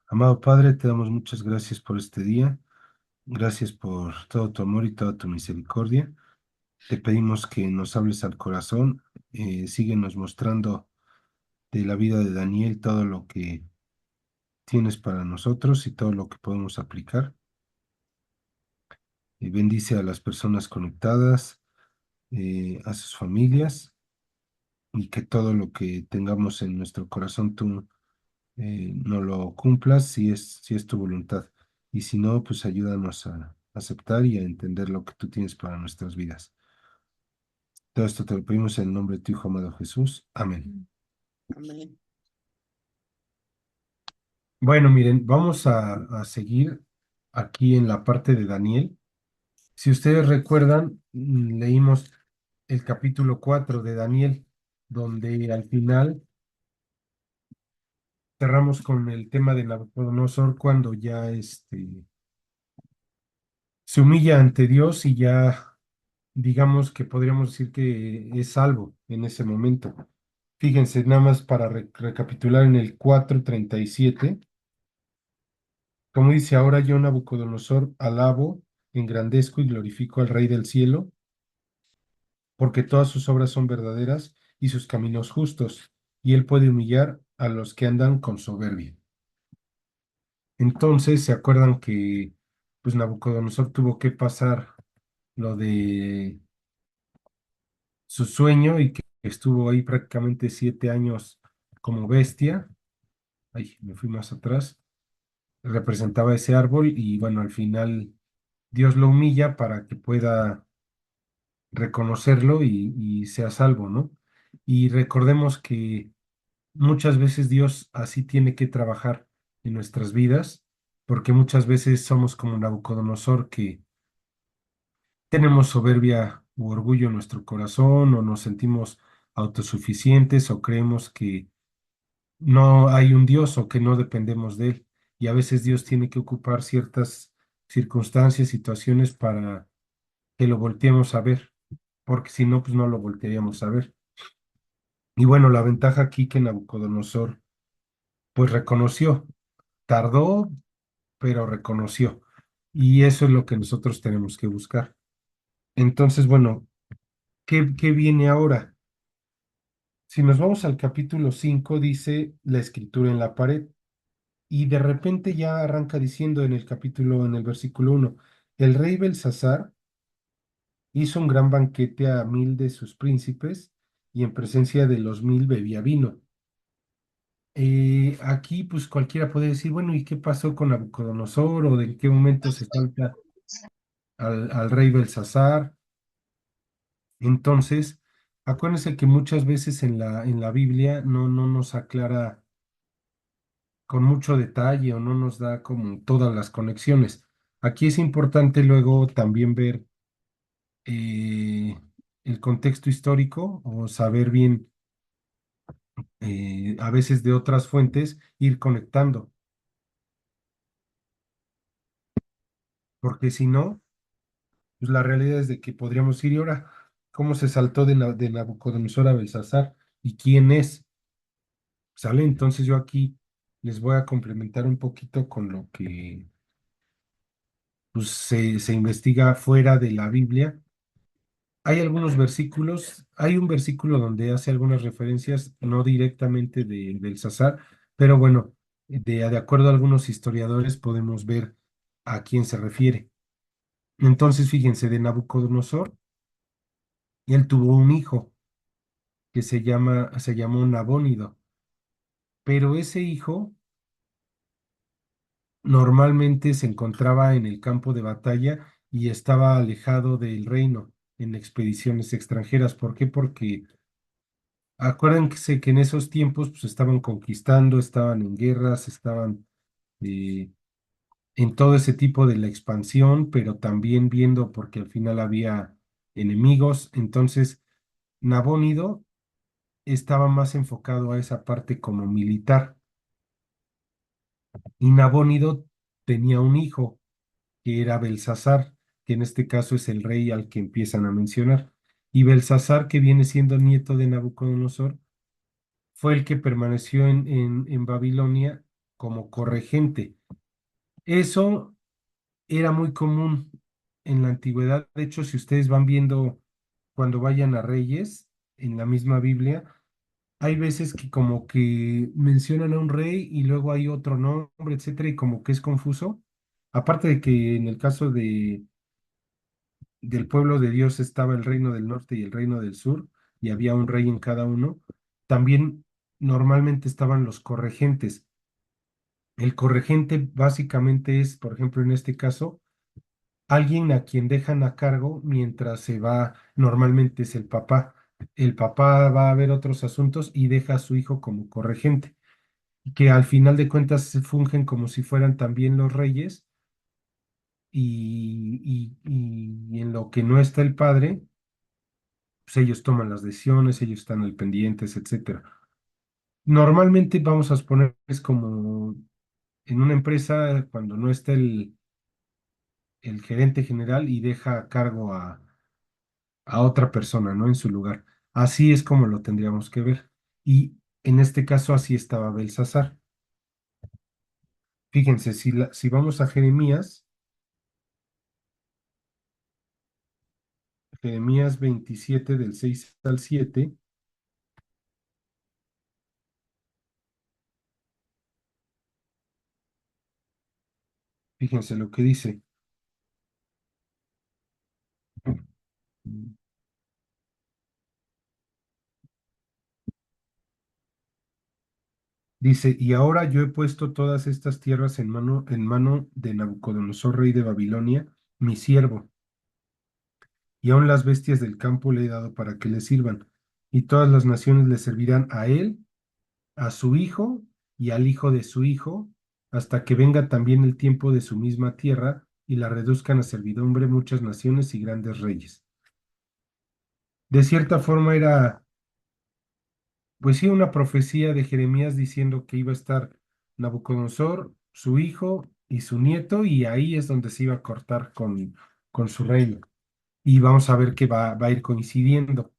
Amado Padre, te damos muchas gracias por este día. Gracias por todo tu amor y toda tu misericordia. Te pedimos que nos hables al corazón. Síguenos mostrando de la vida de Daniel todo lo que tienes para nosotros y todo lo que podemos aplicar. Bendice a las personas conectadas, a sus familias y que todo lo que tengamos en nuestro corazón tú no lo cumplas si es tu voluntad. Y si no, pues ayúdanos a aceptar y a entender lo que tú tienes para nuestras vidas. Todo esto te lo pedimos en el nombre de tu Hijo amado Jesús. Amén. Amén. Bueno, miren, vamos a seguir aquí en la parte de Daniel. Si ustedes recuerdan, leímos el capítulo 4 de Daniel, donde al final cerramos con el tema de Nabucodonosor cuando ya se humilla ante Dios y ya digamos que podríamos decir que es salvo en ese momento. Fíjense, nada más para recapitular en el 4:37, como dice, ahora yo Nabucodonosor alabo, engrandezco y glorifico al Rey del cielo, porque todas sus obras son verdaderas y sus caminos justos, y él puede humillar a los que andan con soberbia. Entonces, ¿se acuerdan que pues Nabucodonosor tuvo que pasar lo de su sueño y que estuvo ahí prácticamente 7 años como bestia? Ay, me fui más atrás. Representaba ese árbol y bueno, al final Dios lo humilla para que pueda reconocerlo y sea salvo, ¿no? Y recordemos que muchas veces Dios así tiene que trabajar en nuestras vidas, porque muchas veces somos como Nabucodonosor, que tenemos soberbia u orgullo en nuestro corazón, o nos sentimos autosuficientes, o creemos que no hay un Dios o que no dependemos de Él. Y a veces Dios tiene que ocupar ciertas circunstancias, situaciones para que lo volteemos a ver, porque si no, pues no lo voltearíamos a ver. Y bueno, la ventaja aquí que Nabucodonosor pues reconoció, tardó, pero reconoció. Y eso es lo que nosotros tenemos que buscar. Entonces, bueno, ¿qué viene ahora? Si nos vamos al capítulo 5 dice la escritura en la pared. Y de repente ya arranca diciendo en el versículo 1, el rey Belsasar hizo un gran banquete a 1000 de sus príncipes y en presencia de los 1000 bebía vino. Aquí pues cualquiera puede decir, bueno, ¿y qué pasó con Nabucodonosor o de en qué momento se salta al rey Belsasar? Entonces, acuérdense que muchas veces en la Biblia no nos aclara con mucho detalle o no nos da como todas las conexiones. Aquí es importante luego también ver el contexto histórico o saber bien, a veces de otras fuentes, ir conectando, porque si no, pues la realidad es de que podríamos ir y ahora, ¿cómo se saltó de Nabucodonosor a Belsasar? ¿Y quién es? ¿Sale? Entonces yo aquí les voy a complementar un poquito con lo que pues, se investiga fuera de la Biblia. Hay algunos versículos, hay un versículo donde hace algunas referencias, no directamente de Belsasar, pero bueno, de acuerdo a algunos historiadores podemos ver a quién se refiere. Entonces, fíjense, de Nabucodonosor, él tuvo un hijo que se llamó Nabónido, pero ese hijo normalmente se encontraba en el campo de batalla y estaba alejado del reino en expediciones extranjeras. ¿Por qué? Porque acuérdense que en esos tiempos pues estaban conquistando, estaban en guerras, estaban eh, en todo ese tipo de la expansión, pero también viendo porque al final había enemigos. Entonces, Nabónido estaba más enfocado a esa parte como militar. Y Nabónido tenía un hijo que era Belsasar, que en este caso es el rey al que empiezan a mencionar. Y Belsasar, que viene siendo nieto de Nabucodonosor, fue el que permaneció en Babilonia como corregente. Eso era muy común en la antigüedad. De hecho, si ustedes van viendo cuando vayan a Reyes, en la misma Biblia, hay veces que como que mencionan a un rey y luego hay otro nombre, etcétera, y como que es confuso. Aparte de que en el caso del pueblo de Dios estaba el reino del norte y el reino del sur, y había un rey en cada uno, también normalmente estaban los corregentes. El corregente básicamente es, por ejemplo, en este caso, alguien a quien dejan a cargo mientras se va, normalmente es el papá. El papá va a ver otros asuntos y deja a su hijo como corregente, que al final de cuentas se fungen como si fueran también los reyes y en lo que no está el padre, pues ellos toman las decisiones, ellos están al pendientes, etcétera. Normalmente vamos a suponer es como en una empresa cuando no está el gerente general y deja a cargo a otra persona, ¿no? En su lugar. Así es como lo tendríamos que ver. Y en este caso así estaba Belsasar. Fíjense, si vamos a Jeremías, Jeremías 27 del 6 al 7, fíjense lo que dice. Dice, y ahora yo he puesto todas estas tierras en mano de Nabucodonosor, rey de Babilonia, mi siervo, y aun las bestias del campo le he dado para que le sirvan, y todas las naciones le servirán a él, a su hijo y al hijo de su hijo, hasta que venga también el tiempo de su misma tierra, y la reduzcan a servidumbre muchas naciones y grandes reyes. De cierta forma era, pues sí, una profecía de Jeremías diciendo que iba a estar Nabucodonosor, su hijo y su nieto, y ahí es donde se iba a cortar con su reino. Y vamos a ver que va a ir coincidiendo.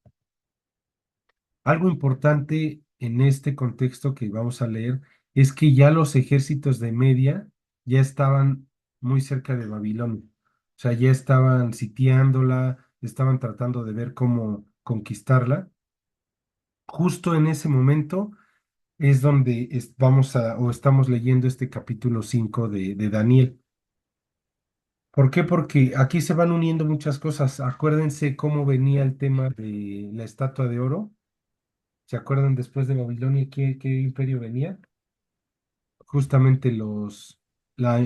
Algo importante en este contexto que vamos a leer es que ya los ejércitos de Media ya estaban muy cerca de Babilonia. O sea, ya estaban sitiándola, estaban tratando de ver cómo conquistarla. Justo en ese momento es donde vamos a, o estamos leyendo este capítulo 5 de Daniel. ¿Por qué? Porque aquí se van uniendo muchas cosas. Acuérdense cómo venía el tema de la estatua de oro. ¿Se acuerdan después de Babilonia qué imperio venía? Justamente el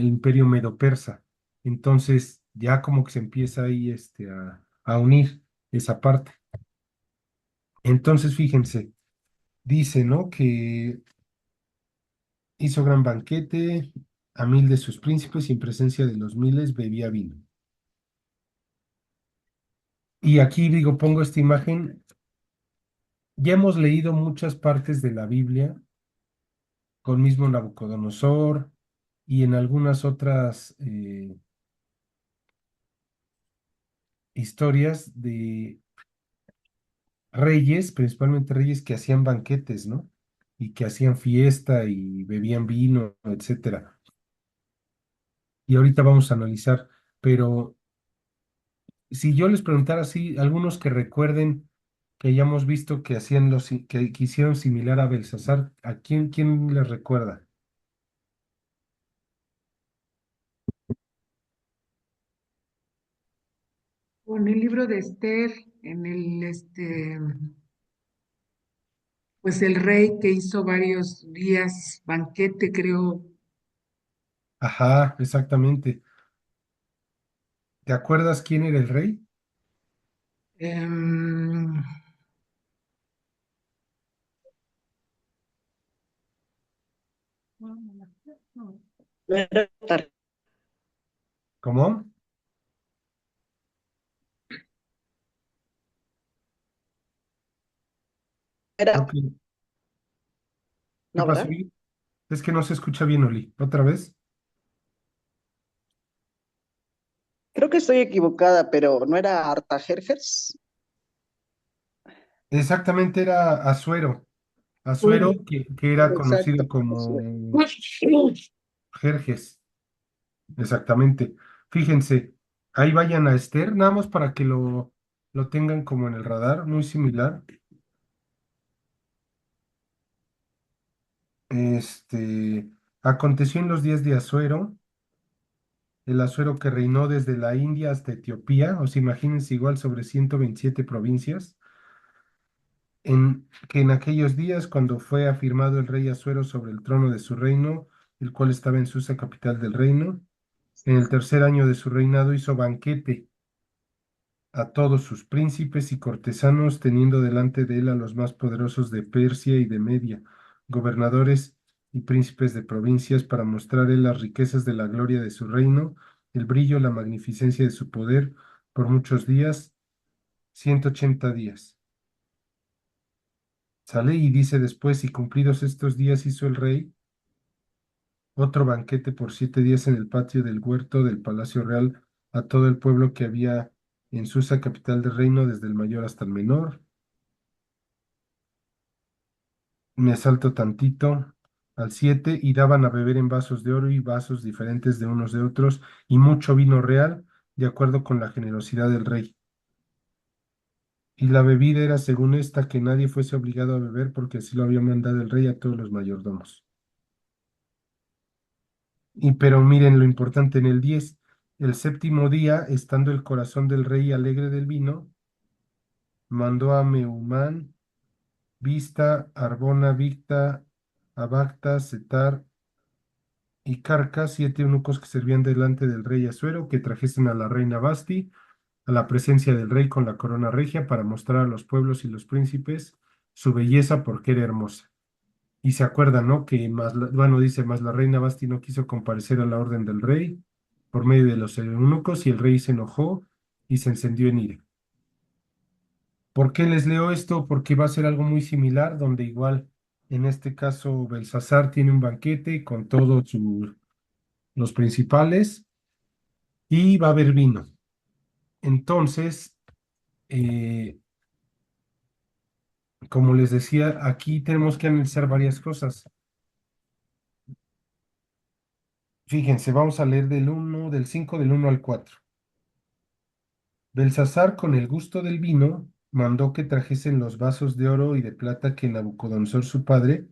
imperio medo-persa. Entonces, ya como que se empieza ahí a unir esa parte. Entonces, fíjense, dice, ¿no? Que hizo gran banquete a 1000 de sus príncipes y en presencia de los miles bebía vino. Y aquí digo, pongo esta imagen. Ya hemos leído muchas partes de la Biblia con mismo Nabucodonosor y en algunas otras historias de reyes, principalmente reyes que hacían banquetes, ¿no? Y que hacían fiesta y bebían vino, etcétera. Y ahorita vamos a analizar, pero si yo les preguntara así, algunos que recuerden que hayamos visto que hacían que hicieron similar a Belsasar, ¿a quién les recuerda? Con el libro de Esther, en pues el rey que hizo varios días banquete, creo. Ajá, exactamente. ¿Te acuerdas quién era el rey? em, No era, ¿Cómo? Creo era, que, ¿qué no, pasó, ¿verdad? Oli? Es que no se escucha bien, Oli. ¿Otra vez? Creo que estoy equivocada, pero no era Artajerjes. Exactamente era Asuero. Asuero, que era conocido Exacto. como Jerjes, exactamente. Fíjense, ahí vayan a Esther, nada más para que lo tengan como en el radar, muy similar. Este, aconteció en los días de Asuero, el Asuero que reinó desde la India hasta Etiopía, os imagínense igual sobre 127 provincias, que en aquellos días, cuando fue afirmado el rey Asuero sobre el trono de su reino, el cual estaba en Susa, capital del reino, en el tercer año de su reinado hizo banquete a todos sus príncipes y cortesanos, teniendo delante de él a los más poderosos de Persia y de Media, gobernadores y príncipes de provincias, para mostrar él las riquezas de la gloria de su reino, el brillo, la magnificencia de su poder, por muchos días, 180 días. Sale y dice después, y cumplidos estos días hizo el rey otro banquete por 7 días en el patio del huerto del palacio real a todo el pueblo que había en Susa, capital del reino, desde el mayor hasta el menor. Me salto tantito al 7, y daban a beber en vasos de oro y vasos diferentes de unos de otros, y mucho vino real, de acuerdo con la generosidad del rey. Y la bebida era según esta, que nadie fuese obligado a beber, porque así lo había mandado el rey a todos los mayordomos. Y pero miren lo importante en el 10, el séptimo día, estando el corazón del rey alegre del vino, mandó a Meumán, Vista, Arbona, Victa, Abacta, Setar y Carcas, 7 eunucos que servían delante del rey Asuero, que trajesen a la reina Basti a la presencia del rey con la corona regia, para mostrar a los pueblos y los príncipes su belleza, porque era hermosa. Y se acuerdan, ¿no? Que más, bueno, dice, más la reina Basti no quiso comparecer a la orden del rey por medio de los eunucos, y el rey se enojó y se encendió en ira. ¿Por qué les leo esto? Porque va a ser algo muy similar, donde igual, en este caso, Belsasar tiene un banquete con todos los principales, y va a haber vino. Entonces, eh, como les decía, aquí tenemos que analizar varias cosas. Fíjense, vamos a leer del 5 del 1 al 4. Belsasar, con el gusto del vino, mandó que trajesen los vasos de oro y de plata que Nabucodonosor su padre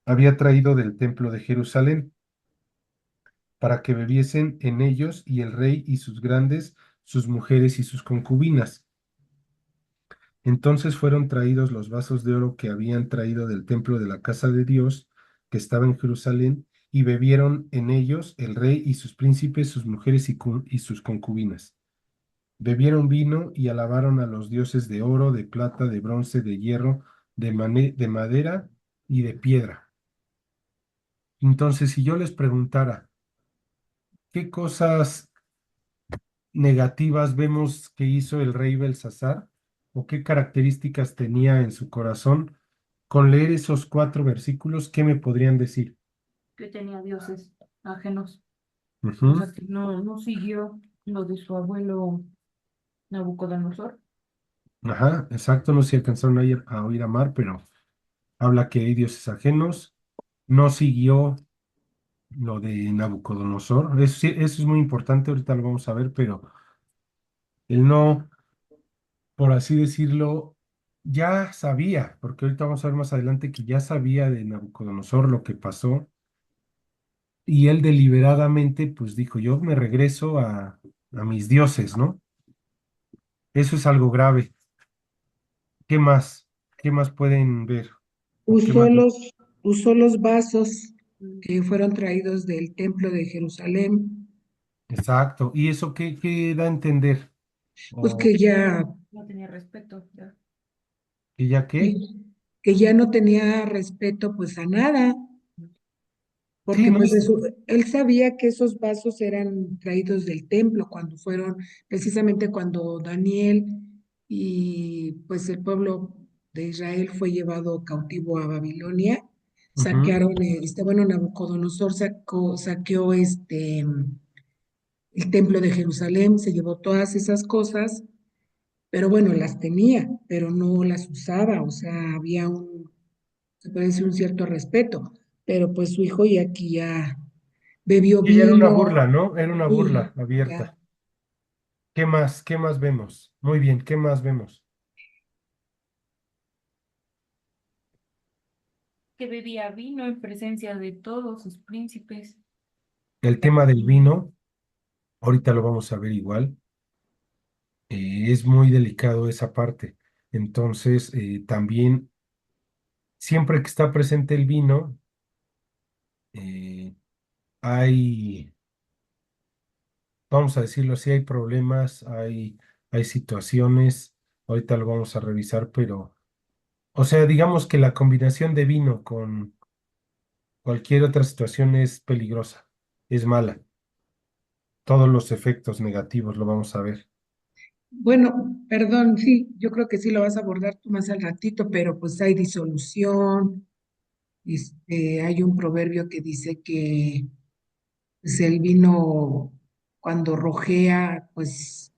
había traído del templo de Jerusalén, para que bebiesen en ellos y el rey y sus grandes, sus mujeres y sus concubinas. Entonces fueron traídos los vasos de oro que habían traído del templo de la casa de Dios, que estaba en Jerusalén, y bebieron en ellos el rey y sus príncipes, sus mujeres y sus concubinas. Bebieron vino y alabaron a los dioses de oro, de plata, de bronce, de hierro, de madera y de piedra. Entonces, si yo les preguntara, ¿qué cosas negativas vemos que hizo el rey Belsasar, o qué características tenía en su corazón? Con leer esos 4 versículos, ¿qué me podrían decir? Que tenía dioses ajenos, o Ujú. sea, que no siguió lo de su abuelo Nabucodonosor. Ajá, exacto, no sé si alcanzaron a oír a Mar, pero habla que hay dioses ajenos, no siguió lo de Nabucodonosor. Eso, eso es muy importante, ahorita lo vamos a ver, pero él no, por así decirlo, ya sabía, porque ahorita vamos a ver más adelante que ya sabía de Nabucodonosor lo que pasó, y él deliberadamente pues dijo, yo me regreso a mis dioses, ¿no? Eso es algo grave. ¿Qué más? ¿Qué más pueden ver? ¿O qué Usó más? usó los vasos que fueron traídos del templo de Jerusalén, Exacto. ¿Y eso qué da a entender? pues ¿O No tenía respeto, ya. que ya qué? que ya no tenía respeto pues a nada, Sí, porque no pues es. él sabía que esos vasos eran traídos del templo cuando fueron, precisamente cuando Daniel y pues el pueblo de Israel fue llevado cautivo a Babilonia, Ujú, saquearon, bueno, Nabucodonosor saqueó el templo de Jerusalén, se llevó todas esas cosas, pero bueno, las tenía, pero no las usaba, o sea, había se puede decir un cierto respeto, pero pues su hijo ya aquí ya bebió Y era una vino burla, ¿no? Era una y burla abierta. ya. ¿Qué más? ¿Qué más vemos? Muy bien, ¿qué más vemos? Que bebía vino en presencia de todos sus príncipes. El tema del vino, ahorita lo vamos a ver igual. Es muy delicado esa parte. Entonces, también, siempre que está presente el vino, eh, hay, vamos a decirlo así, hay problemas, hay situaciones, ahorita lo vamos a revisar, pero, o sea, digamos que la combinación de vino con cualquier otra situación es peligrosa, es mala. Todos los efectos negativos lo vamos a ver. Bueno, perdón, sí, yo creo que sí lo vas a abordar tú más al ratito, pero pues hay disolución, hay un proverbio que dice que pues, el vino cuando rojea, pues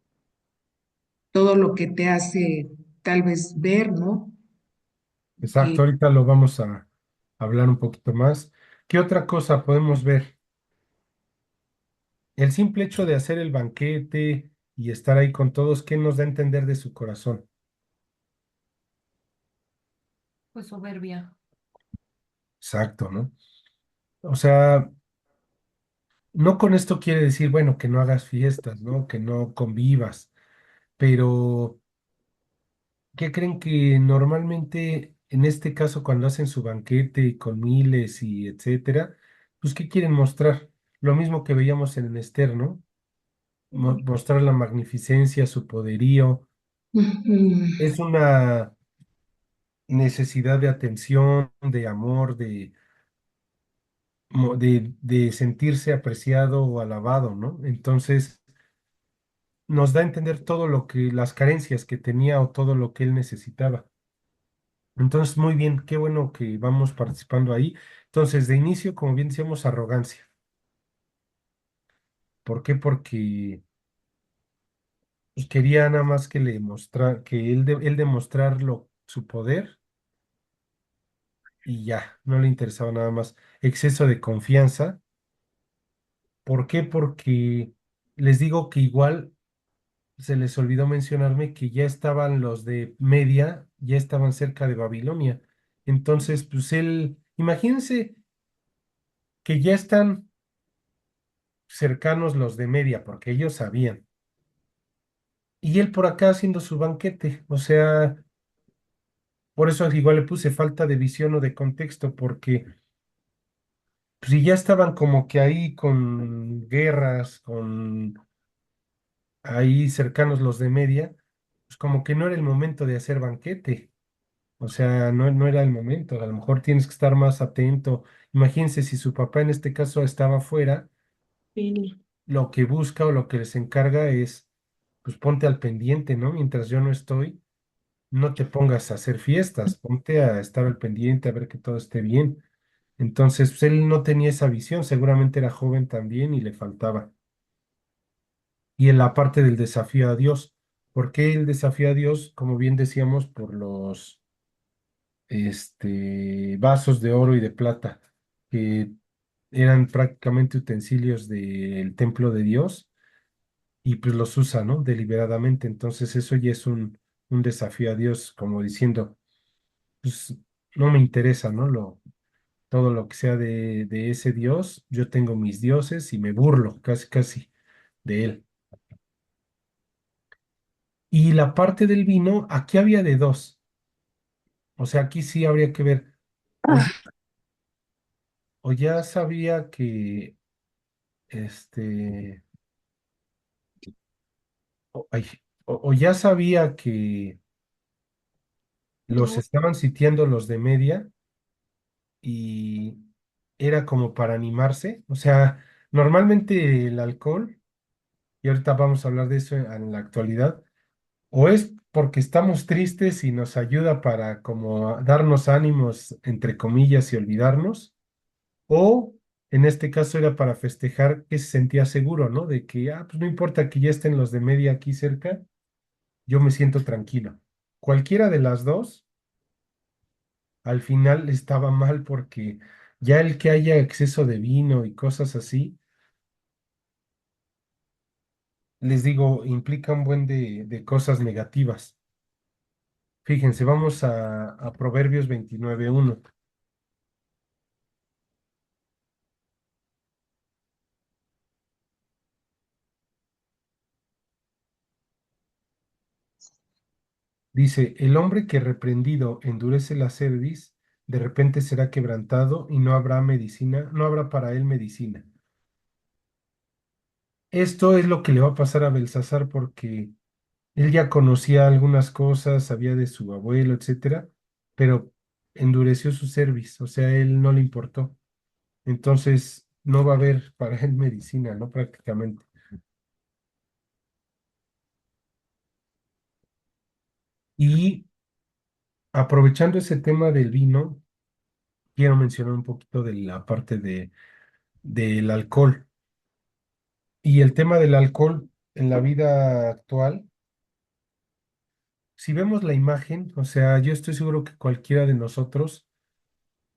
todo lo que te hace tal vez ver, ¿no? Exacto, Que, ahorita lo vamos a hablar un poquito más. ¿Qué otra cosa podemos ver? El simple hecho de hacer el banquete y estar ahí con todos, ¿qué nos da a entender de su corazón? Pues soberbia. Exacto, ¿no? O sea, no con esto quiere decir, bueno, que no hagas fiestas, ¿no? Que no convivas, pero ¿qué creen que normalmente en este caso cuando hacen su banquete con miles y etcétera, pues ¿qué quieren mostrar? Lo mismo que veíamos en Esther, ¿no? Mostrar la magnificencia, su poderío. ujú, Es una necesidad de atención, de amor, de sentirse apreciado o alabado, ¿no? Entonces, nos da a entender todo lo que, las carencias que tenía o todo lo que él necesitaba. Entonces, muy bien, qué bueno que vamos participando ahí. Entonces, de inicio, como bien decíamos, arrogancia. ¿Por qué? Porque pues, quería nada más que le mostrar, que él demostrar su poder y ya, no le interesaba nada más. Exceso de confianza. ¿Por qué? Porque les digo que igual se les olvidó mencionarme que ya estaban los de Media, ya estaban cerca de Babilonia. Entonces, pues él, imagínense que ya están cercanos los de Media, porque ellos sabían. Y él por acá haciendo su banquete. O sea, por eso igual le puse falta de visión o de contexto, porque pues, si ya estaban como que ahí con guerras, con ahí cercanos los de Media, pues como que no era el momento de hacer banquete. O sea, no, no era el momento. A lo mejor tienes que estar más atento. Imagínense si su papá en este caso estaba afuera, Sí. lo que busca o lo que les encarga es, pues ponte al pendiente, ¿no? Mientras yo no estoy, no te pongas a hacer fiestas, ponte a estar al pendiente, a ver que todo esté bien. Entonces, pues él no tenía esa visión, seguramente era joven también y le faltaba. Y en la parte del desafío a Dios, ¿por qué el desafío a Dios? Como bien decíamos, por los vasos de oro y de plata, que eran prácticamente utensilios del templo de Dios y pues los usa, ¿no? Deliberadamente. Entonces eso ya es un desafío a Dios, como diciendo, pues no me interesa, ¿no? Todo lo que sea de ese Dios, yo tengo mis dioses y me burlo casi, casi de él. Y la parte del vino, aquí había de dos. O sea, aquí sí habría que ver. O ya, o ya sabía que este, ay, o ya sabía que los Yo, estaban sitiando los de Media y era como para animarse. O sea, normalmente el alcohol, y ahorita vamos a hablar de eso en la actualidad, o es porque estamos tristes y nos ayuda para como darnos ánimos, entre comillas, y olvidarnos, o en este caso era para festejar que se sentía seguro, ¿no? De que, pues no importa que ya estén los de Media aquí cerca, yo me siento tranquilo. Cualquiera de las dos al final estaba mal porque ya el que haya exceso de vino y cosas así, les digo, implica un buen de cosas negativas. Fíjense, vamos a Proverbios 29:1. Dice, el hombre que reprendido endurece la cerviz, de repente será quebrantado y no habrá medicina, no habrá para él medicina. Esto es lo que le va a pasar a Belsasar porque él ya conocía algunas cosas, sabía de su abuelo, etcétera, pero endureció su cerviz, o sea, a él no le importó. Entonces, no va a haber para él medicina, ¿no? Prácticamente. Y aprovechando ese tema del vino, quiero mencionar un poquito de la parte del alcohol. Y el tema del alcohol en la vida actual, si vemos la imagen, o sea, yo estoy seguro que cualquiera de nosotros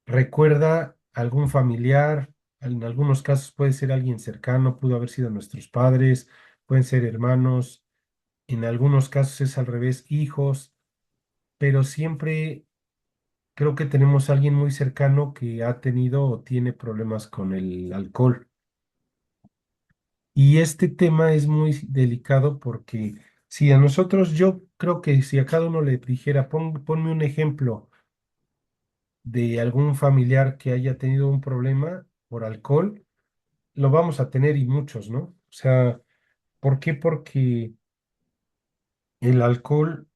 recuerda algún familiar, en algunos casos puede ser alguien cercano, pudo haber sido nuestros padres, pueden ser hermanos, en algunos casos es al revés, hijos, pero siempre creo que tenemos a alguien muy cercano que ha tenido o tiene problemas con el alcohol. Y este tema es muy delicado porque si a nosotros, yo creo que si a cada uno le dijera, ponme un ejemplo de algún familiar que haya tenido un problema por alcohol, lo vamos a tener y muchos, ¿no? O sea, ¿por qué? Porque el alcohol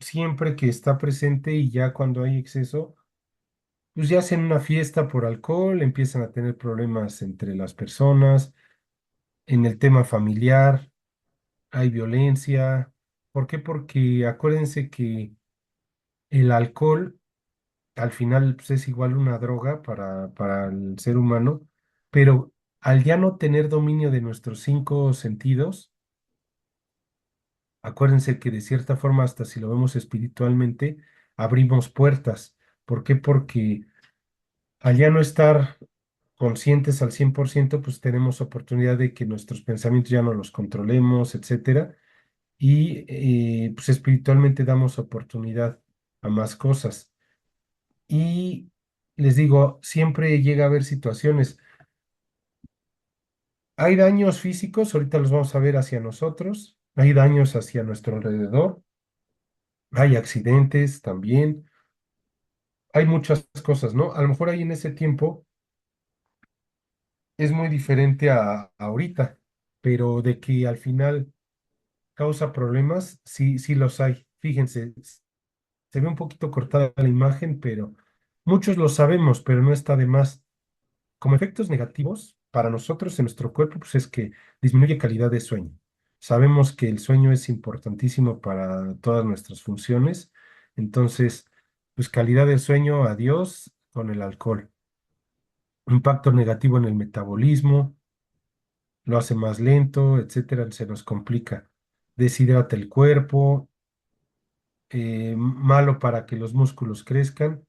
siempre que está presente y ya cuando hay exceso, pues ya hacen una fiesta por alcohol, empiezan a tener problemas entre las personas, en el tema familiar, hay violencia. ¿Por qué? Porque acuérdense que el alcohol al final pues, es igual una droga para el ser humano, pero al ya no tener dominio de nuestros cinco sentidos, acuérdense que de cierta forma, hasta si lo vemos espiritualmente, abrimos puertas. ¿Por qué? Porque al ya no estar conscientes al 100%, pues tenemos oportunidad de que nuestros pensamientos ya no los controlemos, etcétera. Y pues espiritualmente damos oportunidad a más cosas. Y les digo, siempre llega a haber situaciones. Hay daños físicos, ahorita los vamos a ver hacia nosotros, hay daños hacia nuestro alrededor, hay accidentes también, hay muchas cosas, ¿no? A lo mejor ahí en ese tiempo es muy diferente a ahorita, pero de que al final causa problemas, sí, sí los hay. Fíjense, se ve un poquito cortada la imagen, pero muchos lo sabemos, pero no está de más. Como efectos negativos, para nosotros en nuestro cuerpo, pues es que disminuye calidad de sueño. Sabemos que el sueño es importantísimo para todas nuestras funciones, entonces, pues calidad del sueño, adiós con el alcohol. Impacto negativo en el metabolismo, lo hace más lento, etcétera, se nos complica. Deshidrata el cuerpo, malo para que los músculos crezcan.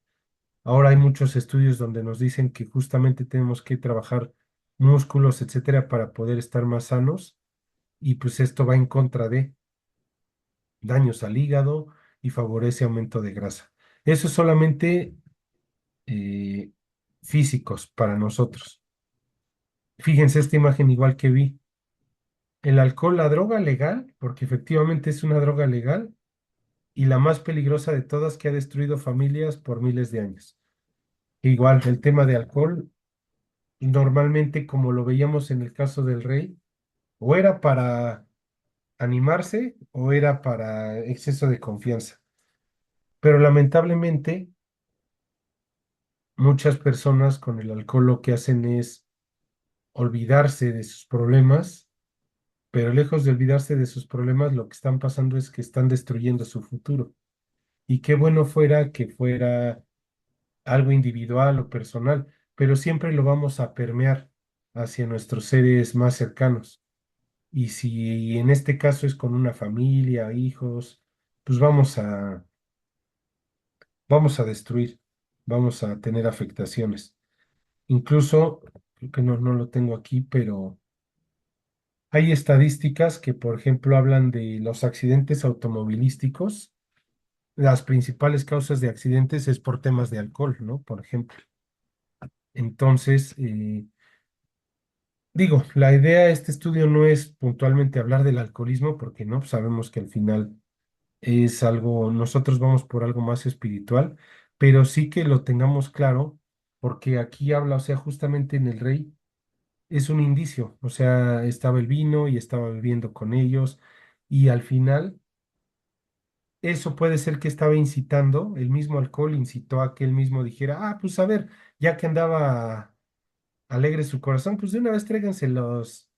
Ahora hay muchos estudios donde nos dicen que justamente tenemos que trabajar músculos, etcétera, para poder estar más sanos y pues esto va en contra de daños al hígado y favorece aumento de grasa. Eso es solamente eh, físicos para nosotros. Fíjense esta imagen igual que vi. El alcohol, la droga legal, porque efectivamente es una droga legal y la más peligrosa de todas que ha destruido familias por miles de años. Igual, el tema de alcohol normalmente, como lo veíamos en el caso del rey, o era para animarse o era para exceso de confianza. Pero lamentablemente, muchas personas con el alcohol lo que hacen es olvidarse de sus problemas, pero lejos de olvidarse de sus problemas, lo que están pasando es que están destruyendo su futuro. Y qué bueno fuera que fuera algo individual o personal, pero siempre lo vamos a permear hacia nuestros seres más cercanos. Y si en este caso es con una familia, hijos, pues vamos vamos a destruir, vamos a tener afectaciones. Incluso, creo que no lo tengo aquí, pero hay estadísticas que, por ejemplo, hablan de los accidentes automovilísticos. Las principales causas de accidentes es por temas de alcohol, ¿no? Por ejemplo. Entonces, digo, la idea de este estudio no es puntualmente hablar del alcoholismo, porque no sabemos que al final es algo, nosotros vamos por algo más espiritual, pero sí que lo tengamos claro, porque aquí habla, o sea, justamente en el rey es un indicio, o sea, estaba el vino y estaba bebiendo con ellos, y al final eso puede ser que estaba incitando, el mismo alcohol incitó a que él mismo dijera, ah, pues a ver, ya que andaba alegre su corazón, pues de una vez tráiganse los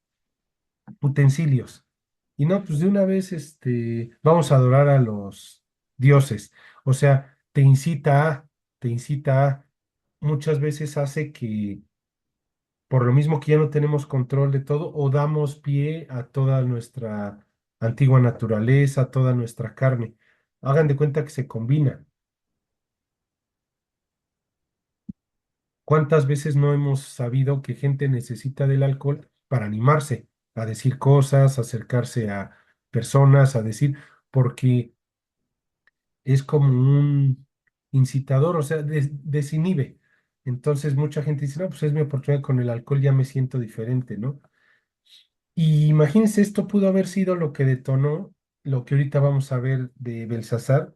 utensilios. Y no, pues de una vez, vamos a adorar a los dioses. O sea, te incita a, muchas veces hace que, por lo mismo que ya no tenemos control de todo, o damos pie a toda nuestra antigua naturaleza, toda nuestra carne. Hagan de cuenta que se combina. ¿Cuántas veces no hemos sabido que gente necesita del alcohol para animarse a decir cosas, acercarse a personas, a decir, porque es como un incitador, o sea, desinhibe. Entonces mucha gente dice, no, pues es mi oportunidad con el alcohol, ya me siento diferente, ¿no? Y imagínense, esto pudo haber sido lo que detonó lo que ahorita vamos a ver de Belsasar.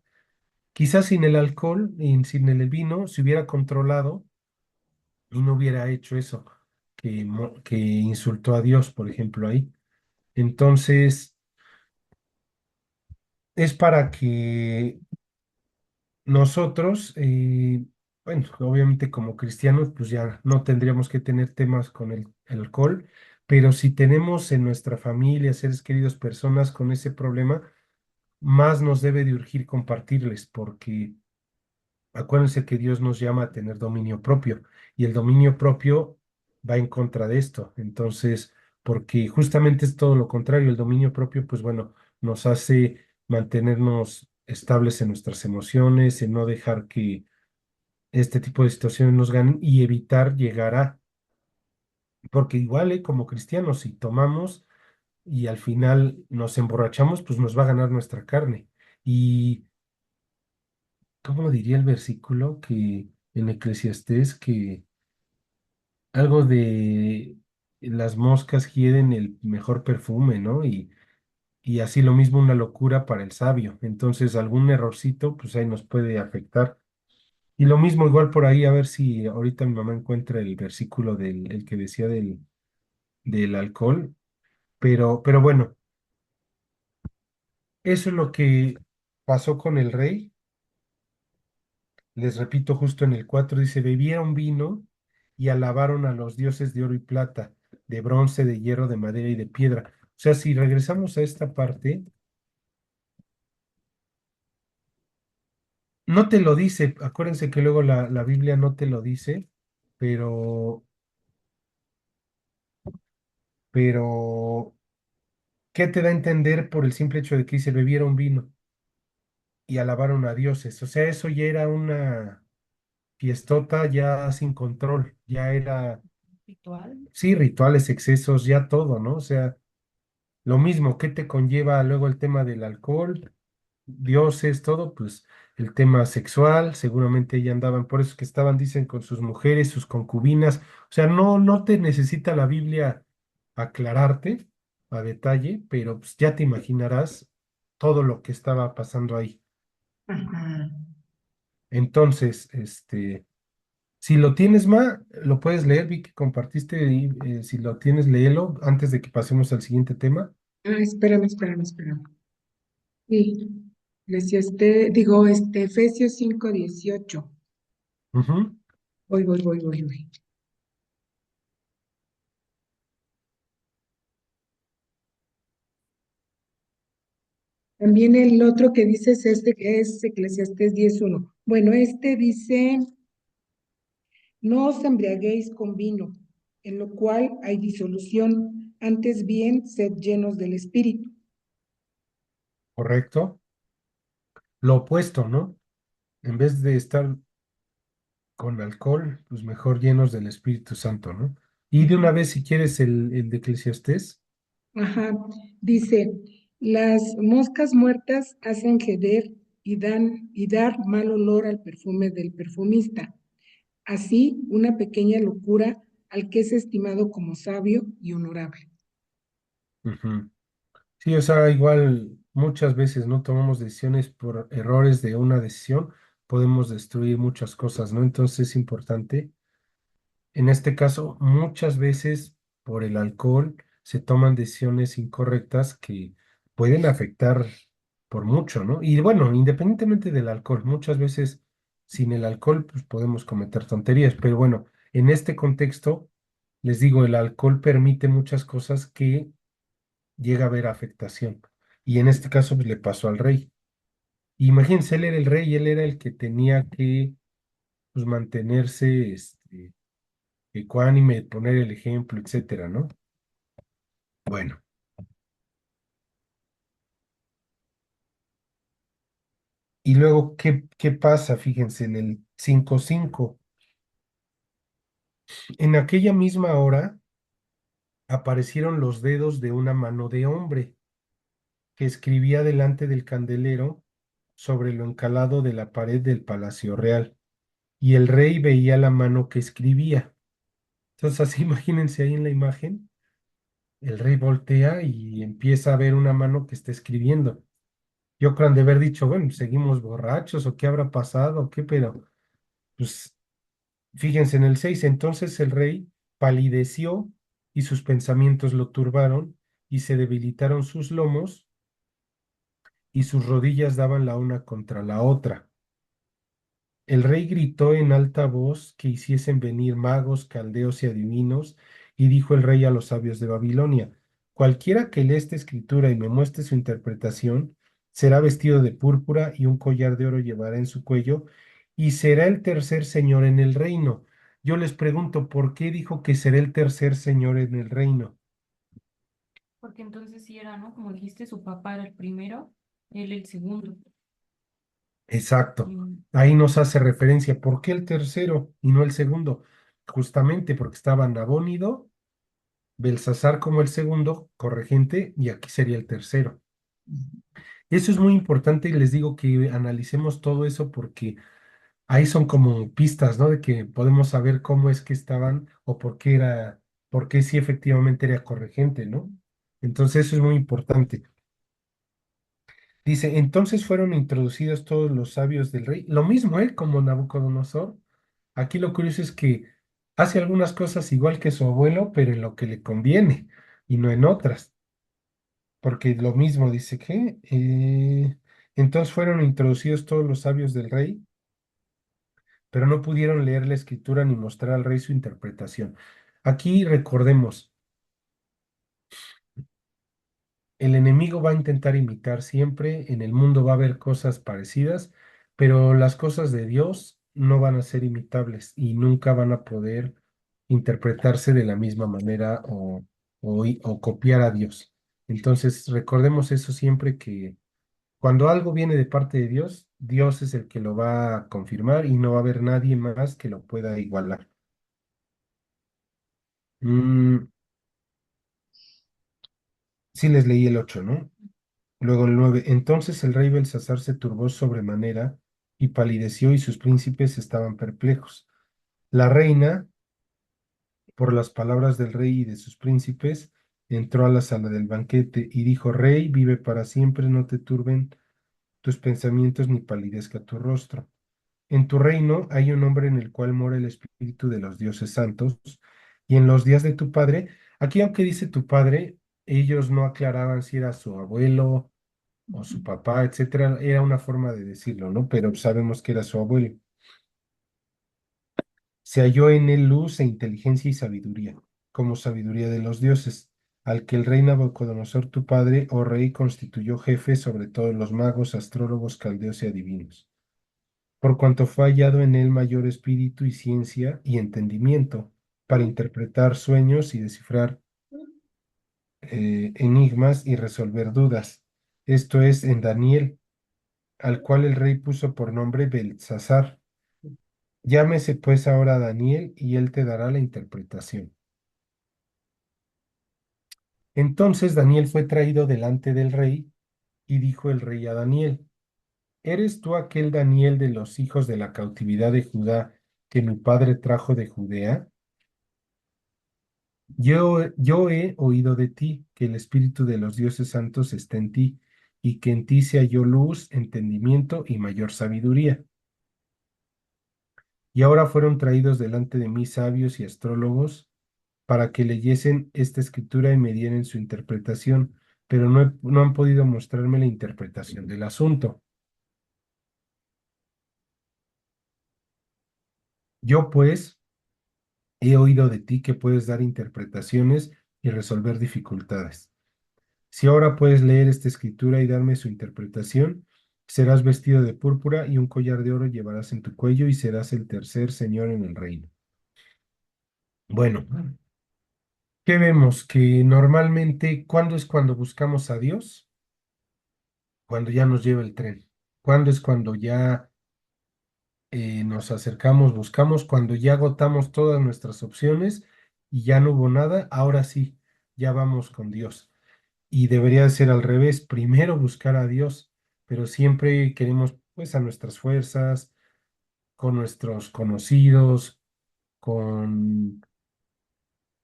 Quizás sin el alcohol y sin el vino se hubiera controlado y no hubiera hecho eso, que insultó a Dios, por ejemplo, ahí. Entonces, es para que nosotros, bueno, obviamente como cristianos, pues ya no tendríamos que tener temas con el alcohol, pero si tenemos en nuestra familia, seres queridos, personas con ese problema, más nos debe de urgir compartirles, porque acuérdense que Dios nos llama a tener dominio propio y el dominio propio va en contra de esto. Entonces, porque justamente es todo lo contrario, el dominio propio, pues bueno, nos hace mantenernos estables en nuestras emociones, en no dejar que este tipo de situaciones nos ganen y evitar llegar a, porque igual, como cristianos, si tomamos y al final nos emborrachamos, pues nos va a ganar nuestra carne. Y ¿cómo diría el versículo que en Eclesiastés que algo de las moscas hieden el mejor perfume, ¿no? Y así lo mismo una locura para el sabio. Entonces algún errorcito, pues ahí nos puede afectar. Y lo mismo igual por ahí, a ver si ahorita mi mamá encuentra el versículo del el que decía del alcohol. Pero bueno, eso es lo que pasó con el rey. Les repito, justo en el 4 dice, bebieron vino y alabaron a los dioses de oro y plata, de bronce, de hierro, de madera y de piedra. O sea, si regresamos a esta parte, no te lo dice, acuérdense que luego la Biblia no te lo dice, pero, pero, ¿qué te da a entender por el simple hecho de que dice bebieron vino y alabaron a dioses? O sea, eso ya era una fiestota ya sin control, ya era, Ritual. sí, rituales, excesos, ya todo, ¿no? O sea, lo mismo, ¿qué te conlleva luego el tema del alcohol, dioses, todo? Pues el tema sexual, seguramente ya andaban, por eso que estaban, dicen, con sus mujeres, sus concubinas. O sea, no te necesita la Biblia aclararte a detalle, pero pues ya te imaginarás todo lo que estaba pasando ahí. Ajá. Entonces, si lo tienes, lo puedes leer, vi que compartiste, y, si lo tienes, léelo antes de que pasemos al siguiente tema. Ah, espérame. Sí, digo, Efesios 5:18. Ujú. Voy. También el otro que dice es que es Eclesiastés 10:1. Bueno, este dice, no os embriaguéis con vino, en lo cual hay disolución, antes bien, sed llenos del Espíritu. Correcto. Lo opuesto, ¿no? En vez de estar con alcohol, pues mejor llenos del Espíritu Santo, ¿no? Y de una Ujú. vez, si quieres, el de Eclesiastés. Ajá, dice, las moscas muertas hacen heder y dar mal olor al perfume del perfumista. Así, una pequeña locura al que es estimado como sabio y honorable. Ujú. Sí, o sea, igual muchas veces no tomamos decisiones por errores de una decisión, podemos destruir muchas cosas, ¿no? Entonces es importante. En este caso, muchas veces por el alcohol se toman decisiones incorrectas que pueden afectar por mucho, ¿no? Y bueno, independientemente del alcohol, muchas veces sin el alcohol pues podemos cometer tonterías, pero bueno, en este contexto, les digo, el alcohol permite muchas cosas que llega a haber afectación. Y en este caso pues, le pasó al rey. Imagínense, él era el rey, él era el que tenía que pues, mantenerse ecuánime, poner el ejemplo, etcétera, ¿no? Bueno, y luego, ¿qué pasa? Fíjense, en el 5:5, en aquella misma hora aparecieron los dedos de una mano de hombre que escribía delante del candelero sobre lo encalado de la pared del palacio real, y el rey veía la mano que escribía. Entonces, así imagínense ahí en la imagen, el rey voltea y empieza a ver una mano que está escribiendo. Yo creo han de haber dicho, bueno, seguimos borrachos o qué habrá pasado o qué, pero pues fíjense en el 6 entonces el rey palideció y sus pensamientos lo turbaron y se debilitaron sus lomos y sus rodillas daban la una contra la otra. El rey gritó en alta voz que hiciesen venir magos, caldeos y adivinos, y dijo el rey a los sabios de Babilonia, cualquiera que lea esta escritura y me muestre su interpretación, será vestido de púrpura y un collar de oro llevará en su cuello, y será el tercer señor en el reino. Yo les pregunto, ¿por qué dijo que será el tercer señor en el reino? Porque entonces sí era, ¿no? Como dijiste, su papá era el primero, él el segundo. Exacto. Mm. Ahí nos hace referencia, ¿por qué el tercero y no el segundo? Justamente porque estaba Nabónido, Belsasar como el segundo corregente y aquí sería el tercero. Eso es muy importante y les digo que analicemos todo eso porque ahí son como pistas, ¿no? De que podemos saber cómo es que estaban o por qué sí efectivamente era corregente, ¿no? Entonces eso es muy importante. Dice, entonces fueron introducidos todos los sabios del rey. Lo mismo, ¿eh? Como Nabucodonosor. Aquí lo curioso es que hace algunas cosas igual que su abuelo, pero en lo que le conviene y no en otras. Porque lo mismo dice que entonces fueron introducidos todos los sabios del rey, pero no pudieron leer la escritura ni mostrar al rey su interpretación. Aquí recordemos, el enemigo va a intentar imitar siempre, en el mundo va a haber cosas parecidas, pero las cosas de Dios no van a ser imitables y nunca van a poder interpretarse de la misma manera o copiar a Dios. Entonces, recordemos eso siempre que cuando algo viene de parte de Dios, Dios es el que lo va a confirmar y no va a haber nadie más que lo pueda igualar. Mm, sí les leí el 8, ¿no? Luego el 9. Entonces el rey Belsasar se turbó sobremanera y palideció y sus príncipes estaban perplejos. La reina, por las palabras del rey y de sus príncipes, entró a la sala del banquete y dijo, Rey, vive para siempre, no te turben tus pensamientos ni palidezca tu rostro. En tu reino hay un hombre en el cual mora el espíritu de los dioses santos, y en los días de tu padre, aquí aunque dice tu padre, ellos no aclaraban si era su abuelo o su papá, etcétera, era una forma de decirlo, ¿no? Pero sabemos que era su abuelo. Se halló en él luz e inteligencia y sabiduría, como sabiduría de los dioses, al que el rey Nabucodonosor, tu padre, oh rey, constituyó jefe sobre todos los magos, astrólogos, caldeos y adivinos por cuanto fue hallado en él mayor espíritu y ciencia y entendimiento para interpretar sueños y descifrar enigmas y resolver dudas. Esto es en Daniel. al cual el rey puso por nombre Beltsasar. Llámese pues ahora a Daniel y él te dará la interpretación. Entonces Daniel fue traído delante del rey y dijo el rey a Daniel, ¿eres tú aquel Daniel de los hijos de la cautividad de Judá que mi padre trajo de Judea? Yo he oído de ti que el espíritu de los dioses santos está en ti y que en ti se halló luz, entendimiento y mayor sabiduría. Y ahora fueron traídos delante de mí sabios y astrólogos para que leyesen esta escritura y me dieran su interpretación, pero no han podido mostrarme la interpretación del asunto. Yo pues he oído de ti que puedes dar interpretaciones y resolver dificultades. Si ahora puedes leer esta escritura y darme su interpretación, serás vestido de púrpura y un collar de oro llevarás en tu cuello y serás el tercer señor en el reino. Bueno, ¿qué vemos? Que normalmente, ¿cuándo es cuando buscamos a Dios? Cuando ya nos lleva el tren. ¿Cuándo es cuando ya nos acercamos, buscamos, cuando ya agotamos todas nuestras opciones y ya no hubo nada? Ahora sí, ya vamos con Dios. Y debería de ser al revés, primero buscar a Dios, pero siempre queremos pues a nuestras fuerzas, con nuestros conocidos, con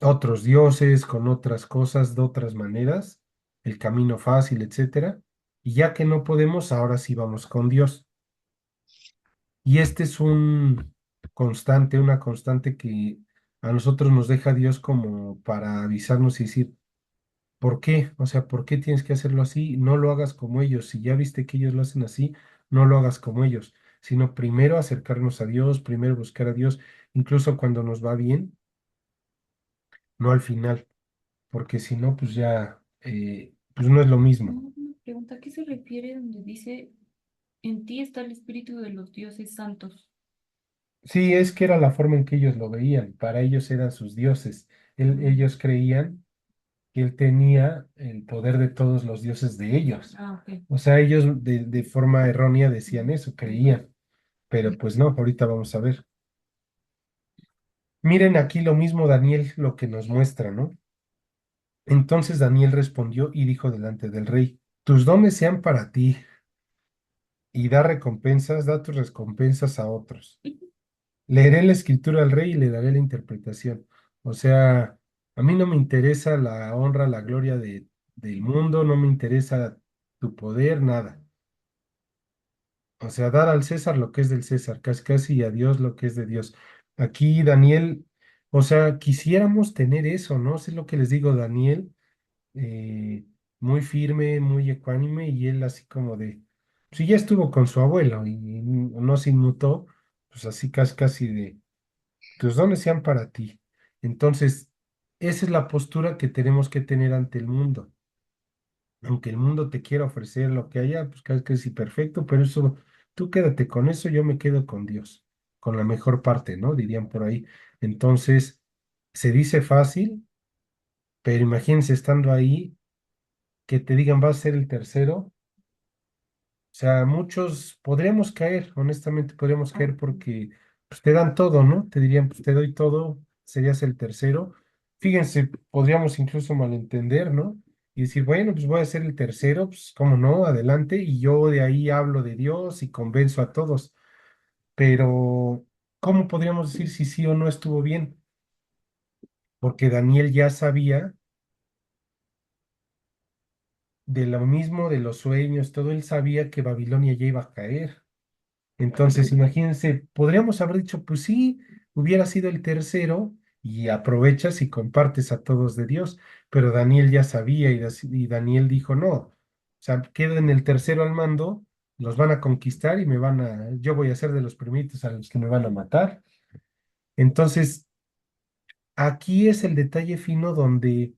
otros dioses, con otras cosas, de otras maneras, el camino fácil, etcétera. Y ya que no podemos, ahora sí vamos con Dios. Y este es una constante que a nosotros nos deja Dios como para avisarnos y decir, ¿por qué? O sea, ¿por qué tienes que hacerlo así? No lo hagas como ellos. Si ya viste que ellos lo hacen así, no lo hagas como ellos, sino primero acercarnos a Dios, primero buscar a Dios, incluso cuando nos va bien, no al final, porque si no, pues ya, pues no es lo mismo. Una pregunta, ¿a qué se refiere donde dice, en ti está el espíritu de los dioses santos? Sí, es que era la forma en que ellos lo veían, para ellos eran sus dioses. Ellos creían que él tenía el poder de todos los dioses de ellos. Ah, ok. O sea, ellos de forma errónea decían eso, creían. Pero pues no, ahorita vamos a ver. Miren aquí lo mismo Daniel lo que nos muestra, ¿no? Entonces Daniel respondió y dijo delante del rey, tus dones sean para ti y da tus recompensas a otros. Leeré la escritura al rey y le daré la interpretación. O sea, a mí no me interesa la honra, la gloria del mundo, no me interesa tu poder, nada. O sea, dar al César lo que es del César, casi casi, y a Dios lo que es de Dios. Aquí Daniel, o sea, quisiéramos tener eso, ¿no? Es lo que les digo, Daniel, eh, muy firme, muy ecuánime, y él así como de, si ya estuvo con su abuelo y no se inmutó, pues así casi casi de, tus dones sean para ti. Entonces, esa es la postura que tenemos que tener ante el mundo. Aunque el mundo te quiera ofrecer lo que haya, pues casi que sí, perfecto, pero eso, tú quédate con eso, yo me quedo con Dios, con la mejor parte, ¿no? Dirían por ahí. Entonces, se dice fácil, pero imagínense estando ahí, que te digan, vas a ser el tercero. O sea, muchos podríamos caer, honestamente podríamos caer porque pues, te dan todo, ¿no? Te dirían, pues te doy todo, serías el tercero. Fíjense, podríamos incluso malentender, ¿no? Y decir, bueno, pues voy a ser el tercero, pues cómo no, adelante, y yo de ahí hablo de Dios y convenzo a todos. Pero, ¿cómo podríamos decir si sí o no estuvo bien? Porque Daniel ya sabía de lo mismo, de los sueños, todo él sabía que Babilonia ya iba a caer. Entonces, imagínense, podríamos haber dicho, pues sí, hubiera sido el tercero y aprovechas y compartes a todos de Dios, pero Daniel ya sabía y Daniel dijo, no, o sea, queda en el tercero al mando, los van a conquistar y yo voy a ser de los primeritos a los que me van a matar. Entonces, aquí es el detalle fino donde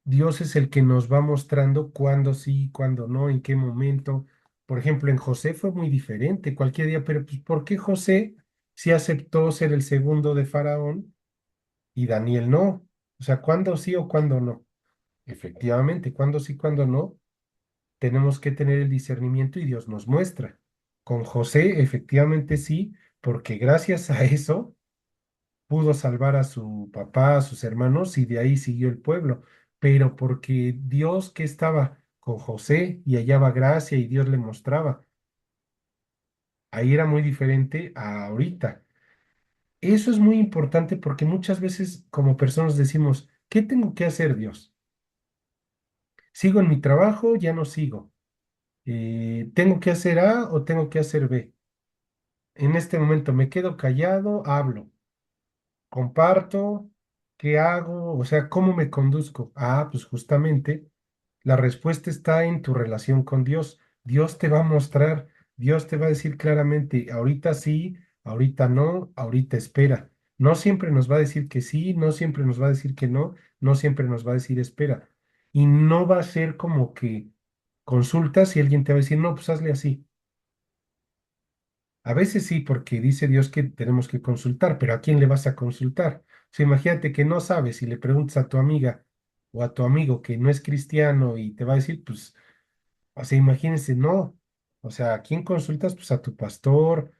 Dios es el que nos va mostrando cuándo sí, cuándo no, en qué momento. Por ejemplo, en José fue muy diferente cualquier día, pero pues, ¿por qué José sí aceptó ser el segundo de Faraón y Daniel no? O sea, ¿cuándo sí o cuándo no? Efectivamente, cuándo sí, cuándo no, tenemos que tener el discernimiento y Dios nos muestra. Con José, efectivamente sí, porque gracias a eso pudo salvar a su papá, a sus hermanos, y de ahí siguió el pueblo. Pero porque Dios que estaba con José y hallaba gracia y Dios le mostraba, ahí era muy diferente a ahorita. Eso es muy importante porque muchas veces como personas decimos, ¿qué tengo que hacer, Dios? ¿Sigo en mi trabajo? Ya no sigo. ¿Tengo que hacer A o tengo que hacer B? En este momento me quedo callado, hablo, comparto, ¿qué hago? O sea, ¿cómo me conduzco? Ah, pues justamente la respuesta está en tu relación con Dios. Dios te va a mostrar, Dios te va a decir claramente, ahorita sí, ahorita no, ahorita espera. No siempre nos va a decir que sí, no siempre nos va a decir que no, no siempre nos va a decir espera. Y no va a ser como que consultas y alguien te va a decir, no, pues hazle así. A veces sí, porque dice Dios que tenemos que consultar, pero ¿a quién le vas a consultar? O sea, imagínate que no sabes y le preguntas a tu amiga o a tu amigo que no es cristiano y te va a decir, pues, o sea, imagínense, no. O sea, ¿a quién consultas? Pues a tu pastor,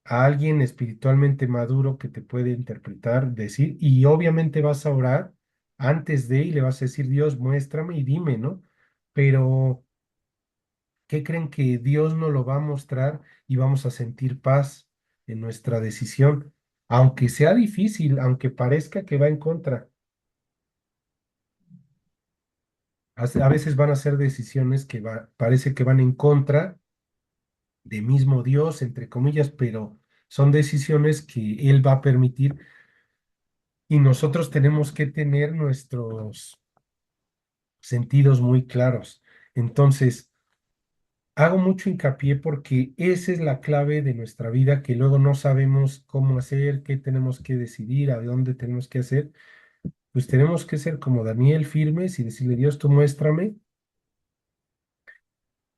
a alguien espiritualmente maduro que te puede interpretar, decir, y obviamente vas a orar antes de y le vas a decir, Dios, muéstrame y dime, ¿no? Pero ¿qué creen que Dios nos lo va a mostrar y vamos a sentir paz en nuestra decisión? Aunque sea difícil, aunque parezca que va en contra. A veces van a ser decisiones que parece que van en contra de mismo Dios, entre comillas, pero son decisiones que Él va a permitir y nosotros tenemos que tener nuestros sentidos muy claros. Entonces, hago mucho hincapié porque esa es la clave de nuestra vida que luego no sabemos cómo hacer, qué tenemos que decidir, a dónde tenemos que hacer. Pues tenemos que ser como Daniel firmes y decirle, Dios, tú muéstrame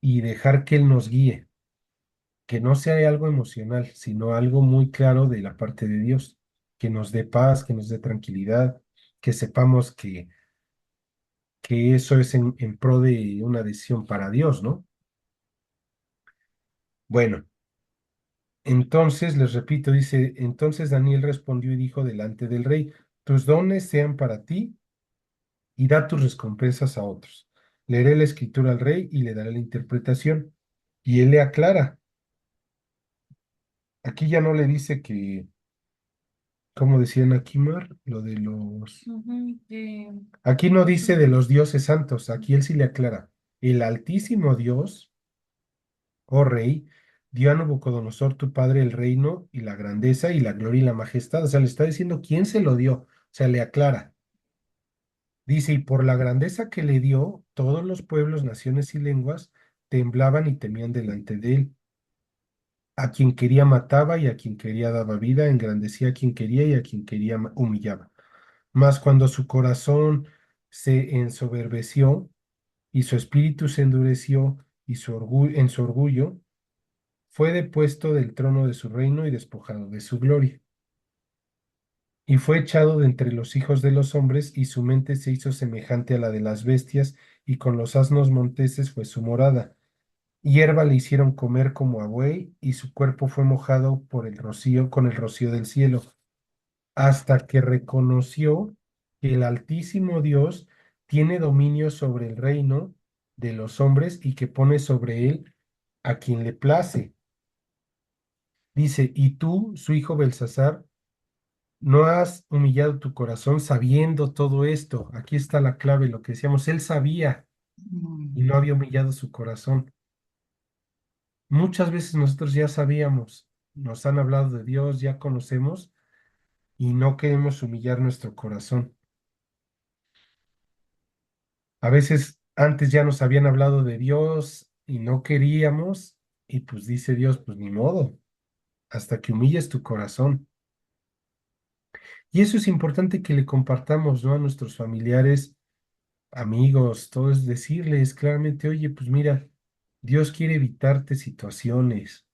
y dejar que Él nos guíe, que no sea algo emocional, sino algo muy claro de la parte de Dios, que nos dé paz, que nos dé tranquilidad, que sepamos que eso es en pro de una decisión para Dios, ¿no? Bueno. Entonces, les repito, dice, entonces Daniel respondió y dijo delante del rey, tus dones sean para ti y da tus recompensas a otros. Leeré la escritura al rey y le daré la interpretación. Y él le aclara. Aquí ya no le dice que, como decían aquí, Mar, lo de los... Ujú, Aquí no dice de los dioses santos, aquí él sí le aclara. El Altísimo Dios, oh rey, dio a Nabucodonosor tu padre el reino y la grandeza y la gloria y la majestad. O sea, le está diciendo quién se lo dio. O sea, le aclara. Dice, y por la grandeza que le dio, todos los pueblos, naciones y lenguas temblaban y temían delante de él. A quien quería mataba y a quien quería daba vida, engrandecía a quien quería y a quien quería humillaba. Mas cuando su corazón se ensoberbeció y su espíritu se endureció y en su orgullo, fue depuesto del trono de su reino y despojado de su gloria. Y fue echado de entre los hijos de los hombres, y su mente se hizo semejante a la de las bestias, y con los asnos monteses fue su morada. Hierba le hicieron comer como a buey, y su cuerpo fue mojado por el rocío, con el rocío del cielo, hasta que reconoció que el Altísimo Dios tiene dominio sobre el reino de los hombres y que pone sobre él a quien le place. Dice, y tú, su hijo Belsasar, no has humillado tu corazón sabiendo todo esto. Aquí está la clave, lo que decíamos, él sabía y no había humillado su corazón. Muchas veces nosotros ya sabíamos, nos han hablado de Dios, ya conocemos y no queremos humillar nuestro corazón. A veces antes ya nos habían hablado de Dios y no queríamos y pues dice Dios, pues ni modo, hasta que humilles tu corazón. Y eso es importante que le compartamos, ¿no? A nuestros familiares, amigos, todo es decirles claramente, oye, pues mira, Dios quiere evitarte situaciones,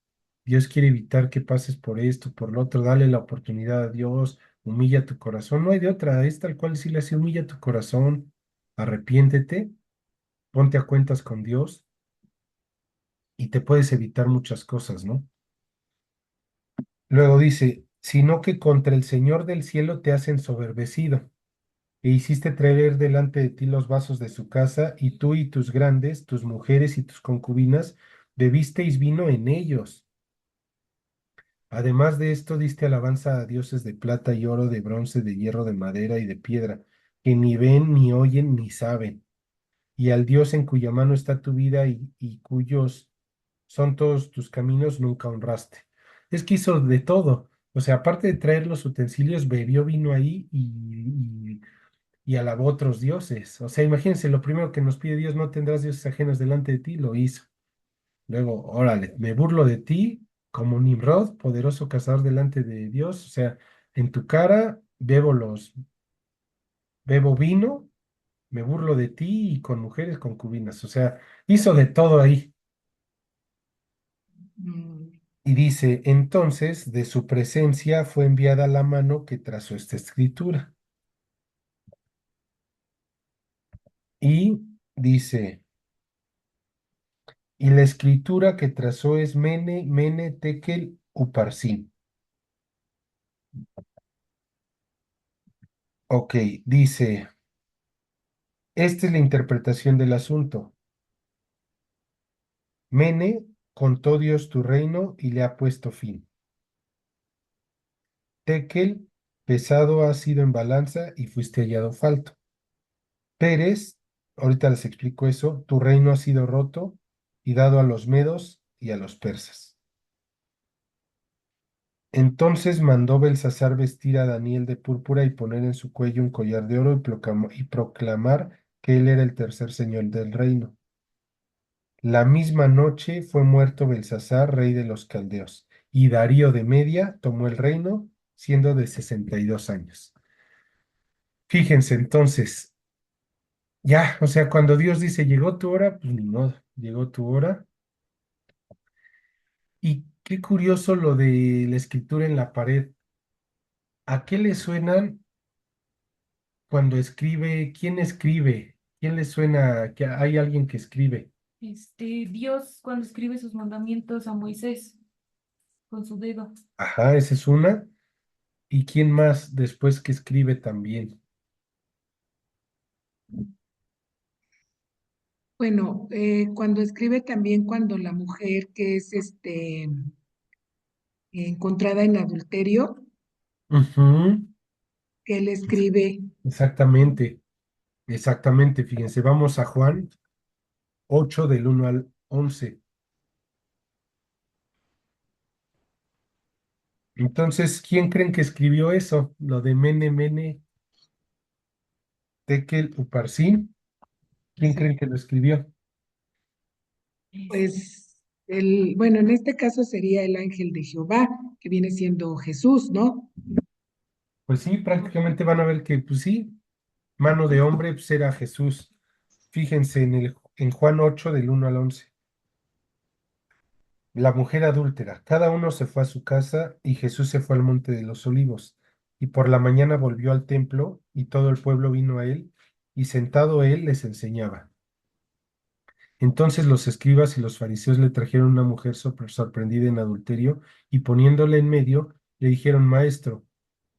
Dios quiere evitar que pases por esto, por lo otro, dale la oportunidad a Dios, humilla tu corazón, no hay de otra, es tal cual decirle así, humilla tu corazón, arrepiéntete, ponte a cuentas con Dios y te puedes evitar muchas cosas, ¿no? Luego dice, sino que contra el Señor del cielo te has ensoberbecido, e hiciste traer delante de ti los vasos de su casa, y tú y tus grandes, tus mujeres y tus concubinas, bebisteis vino en ellos. Además de esto, diste alabanza a dioses de plata y oro, de bronce, de hierro, de madera y de piedra, que ni ven, ni oyen, ni saben. Y al Dios en cuya mano está tu vida y cuyos son todos tus caminos, nunca honraste. Es que hizo de todo. O sea, aparte de traer los utensilios, bebió vino ahí y alabó otros dioses. O sea, imagínense, lo primero que nos pide Dios, no tendrás dioses ajenos delante de ti, lo hizo. Luego, órale, me burlo de ti como Nimrod, poderoso cazador delante de Dios. O sea, en tu cara bebo vino, me burlo de ti y con mujeres concubinas. O sea, hizo de todo ahí. Mm, Y dice, entonces de su presencia fue enviada la mano que trazó esta escritura. Y dice, y la escritura que trazó es Mene, Mene, Tekel, Uparsin. Ok, dice, esta es la interpretación del asunto. Mene, contó Dios tu reino y le ha puesto fin. Tekel, pesado has sido en balanza y fuiste hallado falto. Pérez, ahorita les explico eso, tu reino ha sido roto y dado a los medos y a los persas. Entonces mandó Belsasar vestir a Daniel de púrpura y poner en su cuello un collar de oro y proclamar que él era el tercer señor del reino. La misma noche fue muerto Belsasar, rey de los caldeos, y Darío de Media tomó el reino, siendo de 62 años. Fíjense entonces, ya, o sea, cuando Dios dice, llegó tu hora, pues ni modo, llegó tu hora. Y qué curioso lo de la escritura en la pared. ¿A qué le suenan cuando escribe? ¿Quién escribe? ¿Quién le suena que hay alguien que escribe? Dios cuando escribe sus mandamientos a Moisés con su dedo. Ajá, esa es una. ¿Y quién más después que escribe también? Bueno, cuando escribe también cuando la mujer que es encontrada en adulterio, Ujú, que él escribe, exactamente, exactamente. Fíjense, vamos a Juan 8 del 1 al 11. Entonces, ¿quién creen que escribió eso? Lo de Mene, Mene, Tekel, Uparsin. ¿Quién sí, creen que lo escribió? Es- pues, bueno, en este caso sería el ángel de Jehová, que viene siendo Jesús, ¿no? Pues sí, prácticamente van a ver que, pues sí, mano de hombre, pues era Jesús. Fíjense en Juan 8 del 1 al 11. La mujer adúltera. Cada uno se fue a su casa y Jesús se fue al monte de los olivos. Y por la mañana volvió al templo y todo el pueblo vino a él y sentado él les enseñaba. Entonces los escribas y los fariseos le trajeron una mujer sorprendida en adulterio y poniéndola en medio le dijeron, Maestro,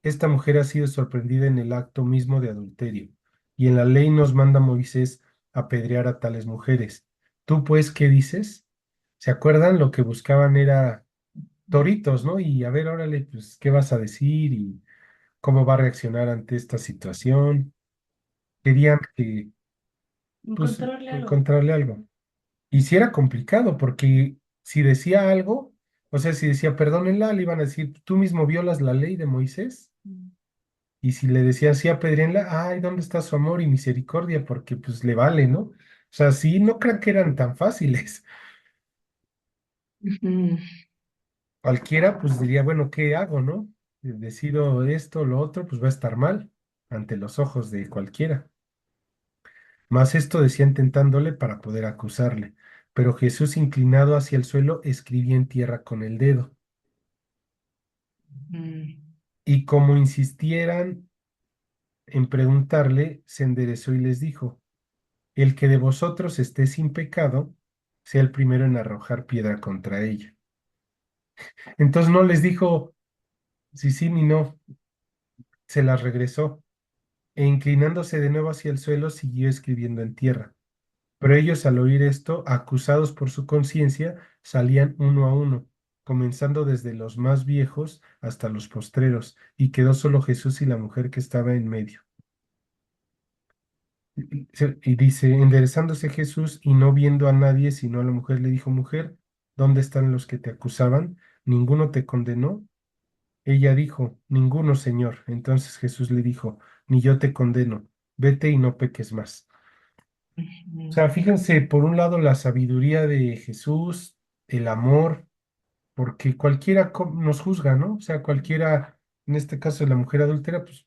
esta mujer ha sido sorprendida en el acto mismo de adulterio, y en la ley nos manda Moisés apedrear a tales mujeres. ¿Tú pues qué dices? ¿Se acuerdan? Lo que buscaban era toritos, ¿no? Y a ver, órale, pues, ¿qué vas a decir? Y cómo va a reaccionar ante esta situación. Querían que, pues, Encontrarle algo. encontrarle algo. Y sí era complicado, porque si decía algo, o sea, si decía, perdónenla, le iban a decir, tú mismo violas la ley de Moisés. Mm. Y si le decía así a Pedrienla, ay, ¿dónde está su amor y misericordia? Porque pues le vale, ¿no? O sea, sí, no crean que eran tan fáciles. Ujú. Cualquiera pues diría, bueno, ¿qué hago, no? Decido esto, lo otro, pues va a estar mal ante los ojos de cualquiera. Mas esto decían tentándole para poder acusarle. Pero Jesús, inclinado hacia el suelo, escribía en tierra con el dedo. Mm, Y como insistieran en preguntarle, se enderezó y les dijo, el que de vosotros esté sin pecado, sea el primero en arrojar piedra contra ella. Entonces no les dijo si sí ni no, se las regresó, e inclinándose de nuevo hacia el suelo, siguió escribiendo en tierra. Pero ellos al oír esto, acusados por su conciencia, salían uno a uno, comenzando desde los más viejos hasta los postreros, y quedó solo Jesús y la mujer que estaba en medio. Y dice, enderezándose Jesús y no viendo a nadie, sino a la mujer, le dijo, mujer, ¿dónde están los que te acusaban? ¿Ninguno te condenó? Ella dijo, ninguno, Señor. Entonces Jesús le dijo, ni yo te condeno, vete y no peques más. O Ujú. sea, fíjense, por un lado, la sabiduría de Jesús, el amor, porque cualquiera nos juzga, ¿no? O sea, cualquiera, en este caso la mujer adúltera, pues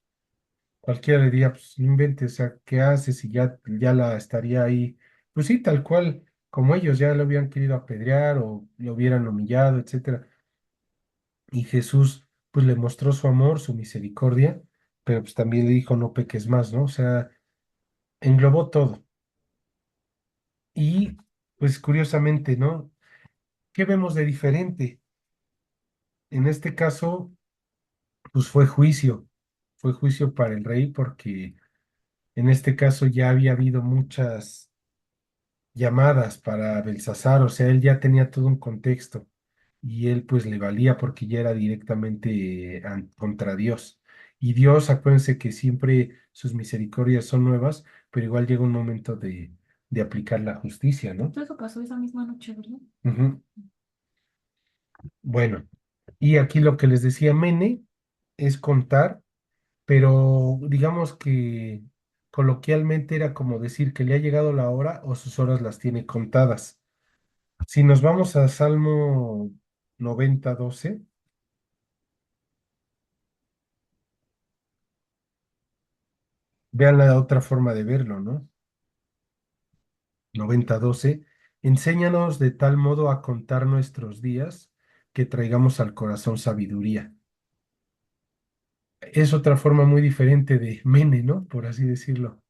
cualquiera le diría, pues no inventes, o sea, ¿qué haces? Y ya la estaría ahí, pues sí, tal cual, como ellos ya lo hubieran querido apedrear o lo hubieran humillado, etcétera. Y Jesús, pues le mostró su amor, su misericordia, pero pues también le dijo, no peques más, ¿no? O sea, englobó todo. Y pues curiosamente, ¿no? ¿Qué vemos de diferente? En este caso, pues fue juicio para el rey porque en este caso ya había habido muchas llamadas para Belsasar, o sea, él ya tenía todo un contexto y él pues le valía porque ya era directamente contra Dios. Y Dios, acuérdense que siempre sus misericordias son nuevas, pero igual llega un momento de aplicar la justicia, ¿no? Todo eso pasó esa misma noche, ¿verdad? Ujú. Bueno, y aquí lo que les decía Mene es contar, pero digamos que coloquialmente era como decir que le ha llegado la hora o sus horas las tiene contadas. Si nos vamos a Salmo 90:12, vean la otra forma de verlo, ¿no? 90:12, enséñanos de tal modo a contar nuestros días que traigamos al corazón sabiduría. Es otra forma muy diferente de mene, ¿no? Por así decirlo.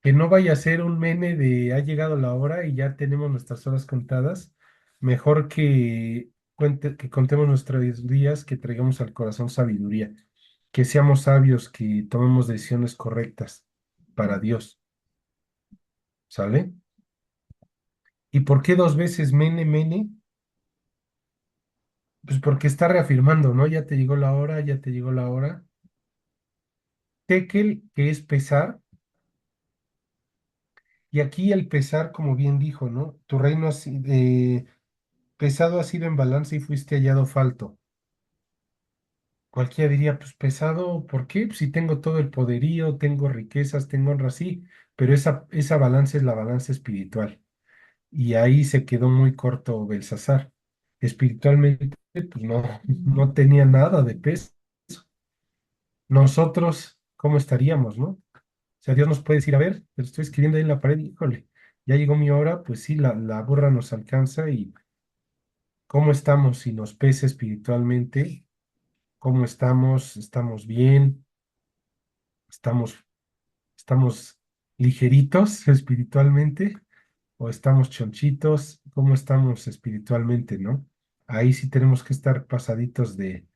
Que no vaya a ser un mene de ha llegado la hora y ya tenemos nuestras horas contadas. Mejor que contemos nuestros días, que traigamos al corazón sabiduría, que seamos sabios, que tomemos decisiones correctas para Dios, ¿sale? ¿Y por qué dos veces mene, mene? Pues porque está reafirmando, ¿no? Ya te llegó la hora, ya te llegó la hora. Tekel, que es pesar, y aquí el pesar, como bien dijo, ¿no? Tu reino pesado ha sido en balanza y fuiste hallado falto. Cualquiera diría, pues pesado, ¿por qué? Pues si tengo todo el poderío, tengo riquezas, tengo honra, sí, pero esa balanza es la balanza espiritual. Y ahí se quedó muy corto Belsasar. Espiritualmente, pues no, no tenía nada de peso. Nosotros, ¿cómo estaríamos, no? O sea, Dios nos puede decir, a ver, te lo estoy escribiendo ahí en la pared, híjole, ya llegó mi hora, pues sí, la burra nos alcanza y ¿cómo estamos si nos pesa espiritualmente? ¿Cómo estamos? ¿Estamos bien? ¿Estamos, estamos ligeritos espiritualmente? ¿O estamos chonchitos? ¿Cómo estamos espiritualmente, no? Ahí sí tenemos que estar pasaditos de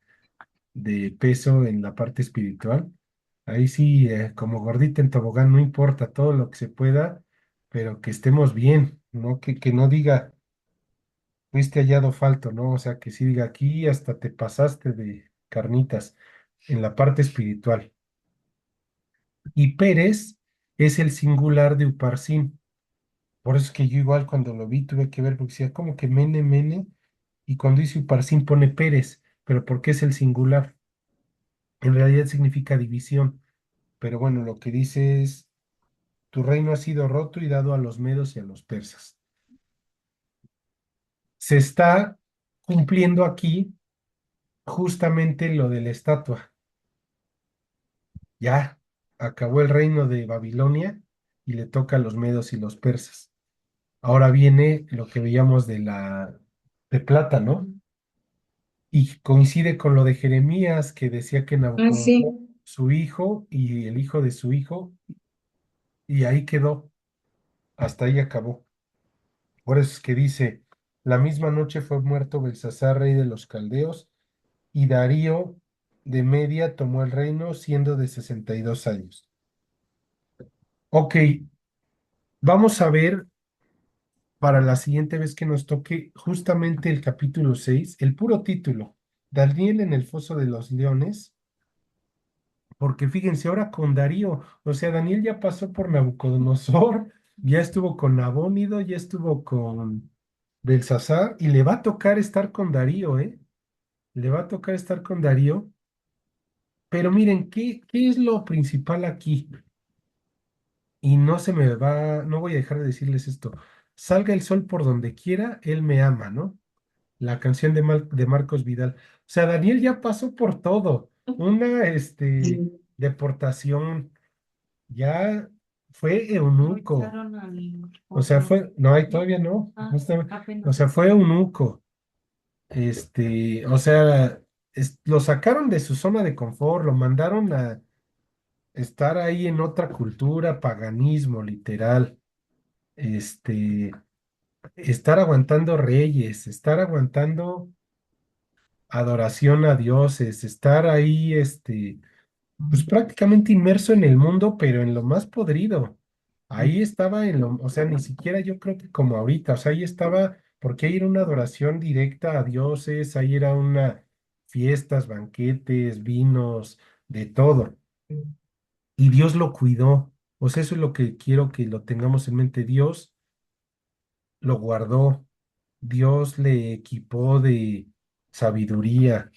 peso en la parte espiritual. Ahí sí, como gordita en tobogán, no importa todo lo que se pueda, pero que estemos bien, ¿no? Que no diga, fuiste hallado falto, ¿no? O sea, que sí diga, aquí hasta te pasaste de carnitas en la parte espiritual. Y Pérez es el singular de Uparsin. Por eso es que yo igual cuando lo vi tuve que ver, porque decía, como que mene, mene, y cuando dice Uparsin pone Pérez, pero ¿por qué es el singular? En realidad significa división, pero bueno, lo que dice es, tu reino ha sido roto y dado a los medos y a los persas. Se está cumpliendo aquí justamente lo de la estatua. Ya acabó el reino de Babilonia y le toca a los medos y los persas. Ahora viene lo que veíamos de plata, ¿no? Y coincide con lo de Jeremías que decía que Ah, sí. Nabucodonosor, su hijo y el hijo de su hijo, y ahí quedó, hasta ahí acabó. Por eso es que dice, la misma noche fue muerto Belsasar, rey de los caldeos, y Darío de Media tomó el reino siendo de 62 años. Ok, vamos a ver para la siguiente vez que nos toque justamente el capítulo 6, el puro título, Daniel en el foso de los leones, porque fíjense ahora con Darío, o sea, Daniel ya pasó por Nabucodonosor, ya estuvo con Nabónido, ya estuvo con Belsasar, y le va a tocar estar con Darío, ¿eh? Le va a tocar estar con Darío, pero miren, ¿qué es lo principal aquí? Y no se me va, no voy a dejar de decirles esto. Salga el sol por donde quiera, él me ama, ¿no? La canción de Marcos Vidal. O sea, Daniel ya pasó por todo. Una, deportación, ya fue Lo eunuco. echaron al O sea, horno. no, hay ¿Sí? todavía no. Ah, Justamente, o apenas. sea, fue eunuco. O sea, lo sacaron de su zona de confort, lo mandaron a estar ahí en otra cultura, paganismo, literal. Este, estar aguantando reyes, estar aguantando adoración a dioses, estar ahí, pues prácticamente inmerso en el mundo, pero en lo más podrido. Ahí estaba o sea, ni siquiera yo creo que como ahorita, o sea, ahí estaba, porque ahí era una adoración directa a dioses, ahí era una fiestas, banquetes, vinos, de todo. Y Dios lo cuidó. O sea, eso es lo que quiero que lo tengamos en mente. Dios lo guardó, Dios le equipó de sabiduría.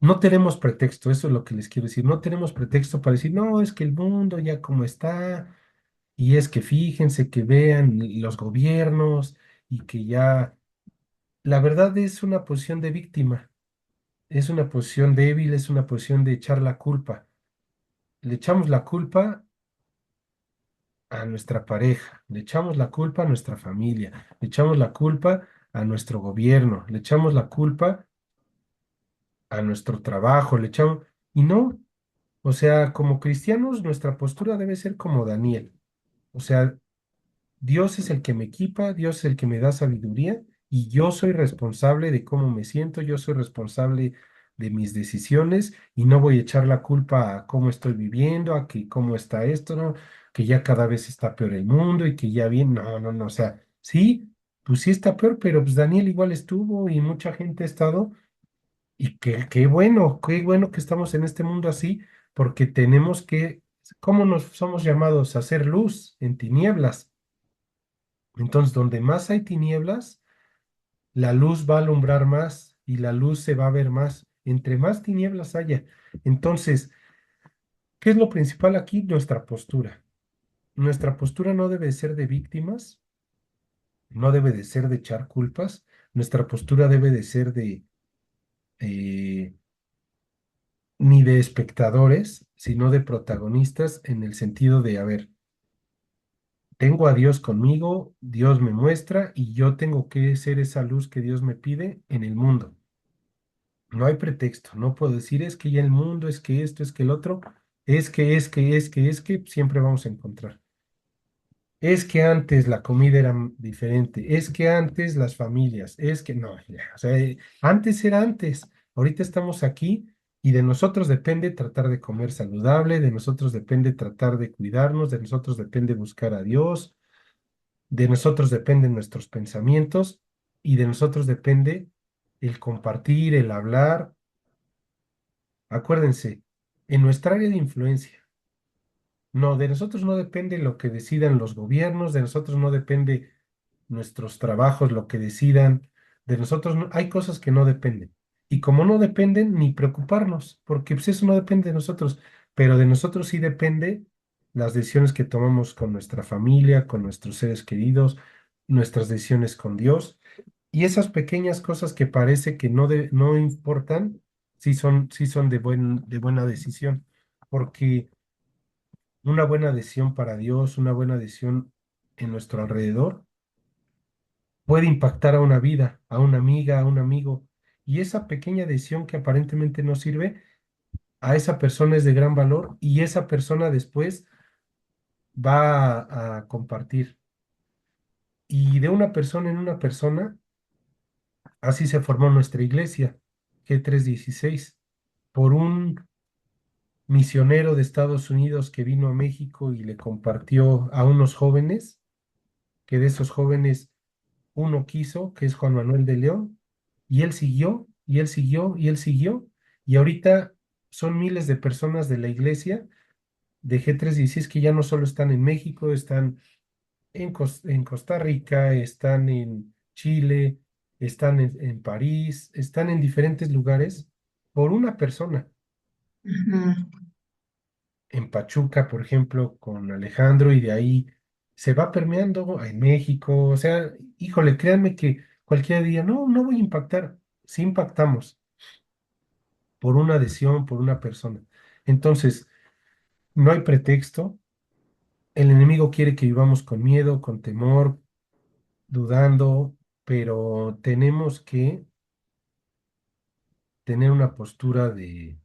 No tenemos pretexto, eso es lo que les quiero decir. No tenemos pretexto para decir, no, es que el mundo ya como está, y es que fíjense que vean los gobiernos y que ya, la verdad es una posición de víctima, es una posición débil, es una posición de echar la culpa. Le echamos la culpa a nuestra pareja, le echamos la culpa a nuestra familia, le echamos la culpa a nuestro gobierno, le echamos la culpa a nuestro trabajo, le echamos... Y no, o sea, como cristianos, nuestra postura debe ser como Daniel. O sea, Dios es el que me equipa, Dios es el que me da sabiduría y yo soy responsable de cómo me siento, yo soy responsable de mis decisiones y no voy a echar la culpa a cómo estoy viviendo, a que cómo está esto, ¿no? Que ya cada vez está peor el mundo y que ya bien, no, no, no, o sea, sí, pues sí está peor, pero pues Daniel igual estuvo y mucha gente ha estado y qué bueno que estamos en este mundo así, porque tenemos que, ¿cómo nos somos llamados a hacer luz en tinieblas? Entonces, donde más hay tinieblas, la luz va a alumbrar más y la luz se va a ver más. Entre más tinieblas haya. Entonces, ¿qué es lo principal aquí? Nuestra postura. Nuestra postura no debe ser de víctimas, no debe de ser de echar culpas. Nuestra postura debe de ser de eh, ni de espectadores, sino de protagonistas en el sentido de, a ver, tengo a Dios conmigo, Dios me muestra y yo tengo que ser esa luz que Dios me pide en el mundo. No hay pretexto, no puedo decir es que ya el mundo, es que esto, es que el otro, es que, siempre vamos a encontrar. Es que antes la comida era diferente, es que antes las familias, es que no, ya, o sea, antes era antes, ahorita estamos aquí y de nosotros depende tratar de comer saludable, de nosotros depende tratar de cuidarnos, de nosotros depende buscar a Dios, de nosotros dependen nuestros pensamientos y de nosotros depende el compartir, el hablar. Acuérdense, en nuestra área de influencia, no, de nosotros no depende lo que decidan los gobiernos, de nosotros no depende nuestros trabajos, lo que decidan, de nosotros hay cosas que no dependen. Y como no dependen, ni preocuparnos, porque pues eso no depende de nosotros, pero de nosotros sí depende las decisiones que tomamos con nuestra familia, con nuestros seres queridos, nuestras decisiones con Dios. Y esas pequeñas cosas que parece que no importan, sí son de buena decisión, porque una buena decisión para Dios, una buena decisión en nuestro alrededor, puede impactar a una vida, a una amiga, a un amigo. Y esa pequeña decisión que aparentemente no sirve, a esa persona es de gran valor y esa persona después va a compartir. Y de una persona en una persona, así se formó nuestra iglesia, G316, por un misionero de Estados Unidos que vino a México y le compartió a unos jóvenes, que de esos jóvenes uno quiso, que es Juan Manuel de León, y él siguió, y él siguió, y él siguió, y ahorita son miles de personas de la iglesia de G316 que ya no solo están en México, están en Costa Rica, están en Chile, están en París, están en diferentes lugares por una persona. Ujú. En Pachuca, por ejemplo, con Alejandro, y de ahí se va permeando en México. O sea, híjole, créanme que cualquier día, no, no voy a impactar. Sí impactamos por una adhesión, por una persona. Entonces, no hay pretexto. El enemigo quiere que vivamos con miedo, con temor, dudando, pero tenemos que tener una postura de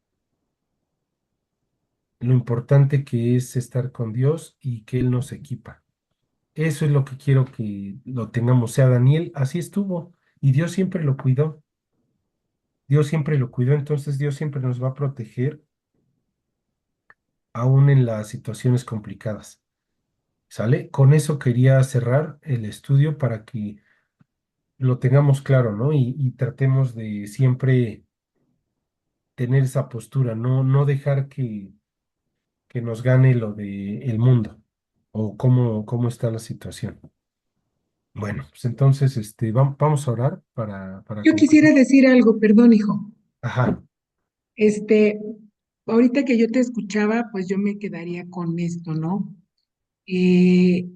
lo importante que es estar con Dios y que Él nos equipa. Eso es lo que quiero que lo tengamos. O sea, Daniel así estuvo y Dios siempre lo cuidó. Dios siempre lo cuidó, entonces Dios siempre nos va a proteger aún en las situaciones complicadas. ¿Sale? Con eso quería cerrar el estudio para que lo tengamos claro, ¿no? Y tratemos de siempre tener esa postura, no dejar que nos gane lo de el mundo o cómo está la situación. Bueno, pues entonces vamos a orar para Yo quisiera concluir. decir algo, perdón, hijo. Ajá. Este, ahorita que yo te escuchaba, pues yo me quedaría con esto, ¿no? Eh,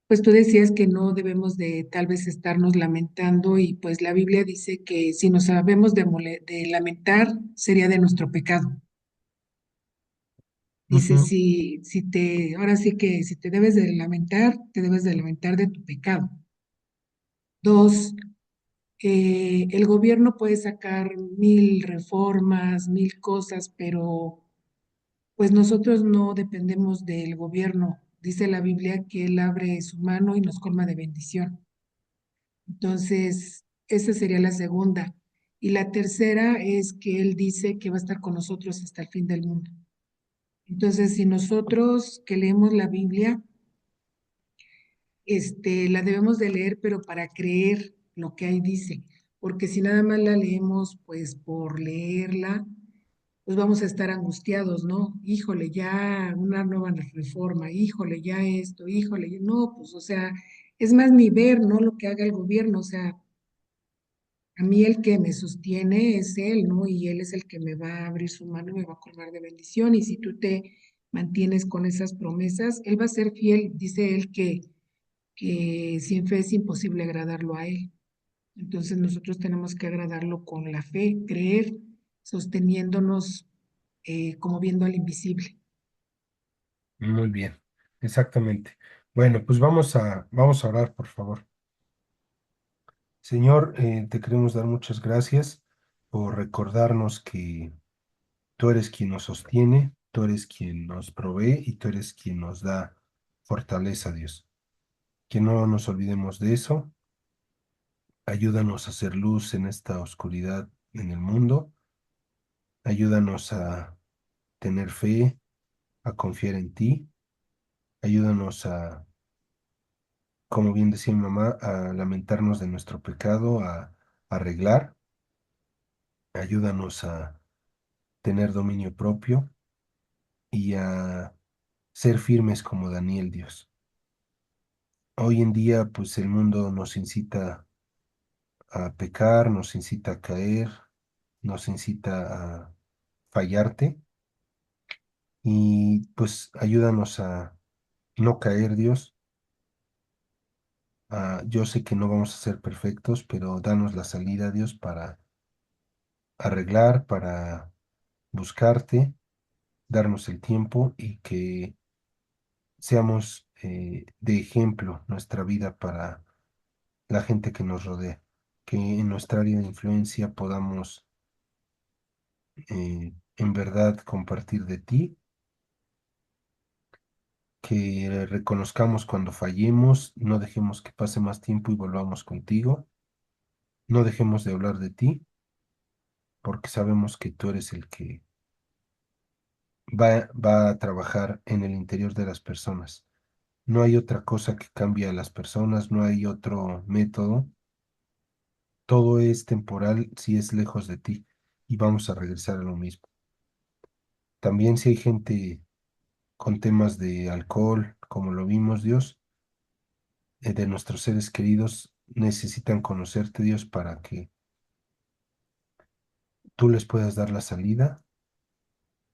pues tú decías que no debemos de tal vez estarnos lamentando y pues la Biblia dice que si nos sabemos de lamentar sería de nuestro pecado. Dice, Ujú. ahora sí que si te debes de lamentar, te debes de lamentar de tu pecado. Dos, el gobierno puede sacar mil reformas, mil cosas, pero pues nosotros no dependemos del gobierno. Dice la Biblia que Él abre su mano y nos colma de bendición. Entonces, esa sería la segunda. Y la tercera es que Él dice que va a estar con nosotros hasta el fin del mundo. Entonces, si nosotros que leemos la Biblia, la debemos de leer, pero para creer lo que ahí dice, porque si nada más la leemos, pues por leerla, pues vamos a estar angustiados, ¿no? Híjole, ya una nueva reforma, híjole, ya esto, híjole, no, pues, o sea, es más ni ver, ¿no? Lo que haga el gobierno, o sea, a mí el que me sostiene es Él, ¿no? Y Él es el que me va a abrir su mano y me va a colmar de bendición, y si tú te mantienes con esas promesas, Él va a ser fiel, dice Él que sin fe es imposible agradarlo a Él. Entonces nosotros tenemos que agradarlo con la fe, creer, sosteniéndonos como viendo al invisible. Muy bien, exactamente. Bueno, pues vamos a orar, por favor. Señor, te queremos dar muchas gracias por recordarnos que tú eres quien nos sostiene, tú eres quien nos provee y tú eres quien nos da fortaleza, Dios. Que no nos olvidemos de eso. Ayúdanos a hacer luz en esta oscuridad en el mundo. Ayúdanos a tener fe, a confiar en ti. Ayúdanos a, como bien decía mi mamá, a lamentarnos de nuestro pecado, a arreglar. Ayúdanos a tener dominio propio y a ser firmes como Daniel, Dios. Hoy en día, pues el mundo nos incita a pecar, nos incita a caer, nos incita a fallarte y pues ayúdanos a no caer, Dios. Yo sé que no vamos a ser perfectos, pero danos la salida, Dios, para arreglar, para buscarte, darnos el tiempo y que seamos de ejemplo nuestra vida para la gente que nos rodea, que en nuestra área de influencia podamos en verdad compartir de ti, que reconozcamos cuando fallemos, no dejemos que pase más tiempo y volvamos contigo, no dejemos de hablar de ti, porque sabemos que tú eres el que va a trabajar en el interior de las personas. No hay otra cosa que cambie a las personas, no hay otro método. Todo es temporal si es lejos de ti y vamos a regresar a lo mismo. También si hay gente con temas de alcohol, como lo vimos, Dios, de nuestros seres queridos, necesitan conocerte, Dios, para que tú les puedas dar la salida.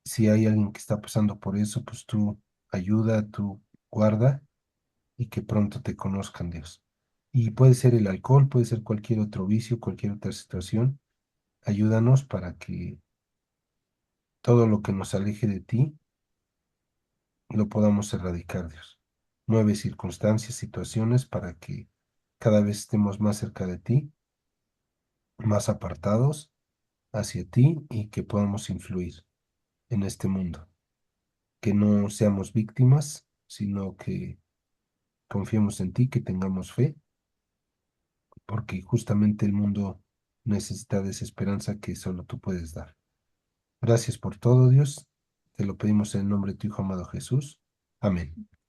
Si hay alguien que está pasando por eso, pues tú ayuda, tú guarda y que pronto te conozcan, Dios. Y puede ser el alcohol, puede ser cualquier otro vicio, cualquier otra situación. Ayúdanos para que todo lo que nos aleje de ti lo podamos erradicar, Dios. Mueve circunstancias, situaciones para que cada vez estemos más cerca de ti, más apartados hacia ti y que podamos influir en este mundo. Que no seamos víctimas, sino que confiemos en ti, que tengamos fe, porque justamente el mundo necesita de esa esperanza que solo tú puedes dar. Gracias por todo, Dios. Te lo pedimos en el nombre de tu Hijo amado Jesús. Amén.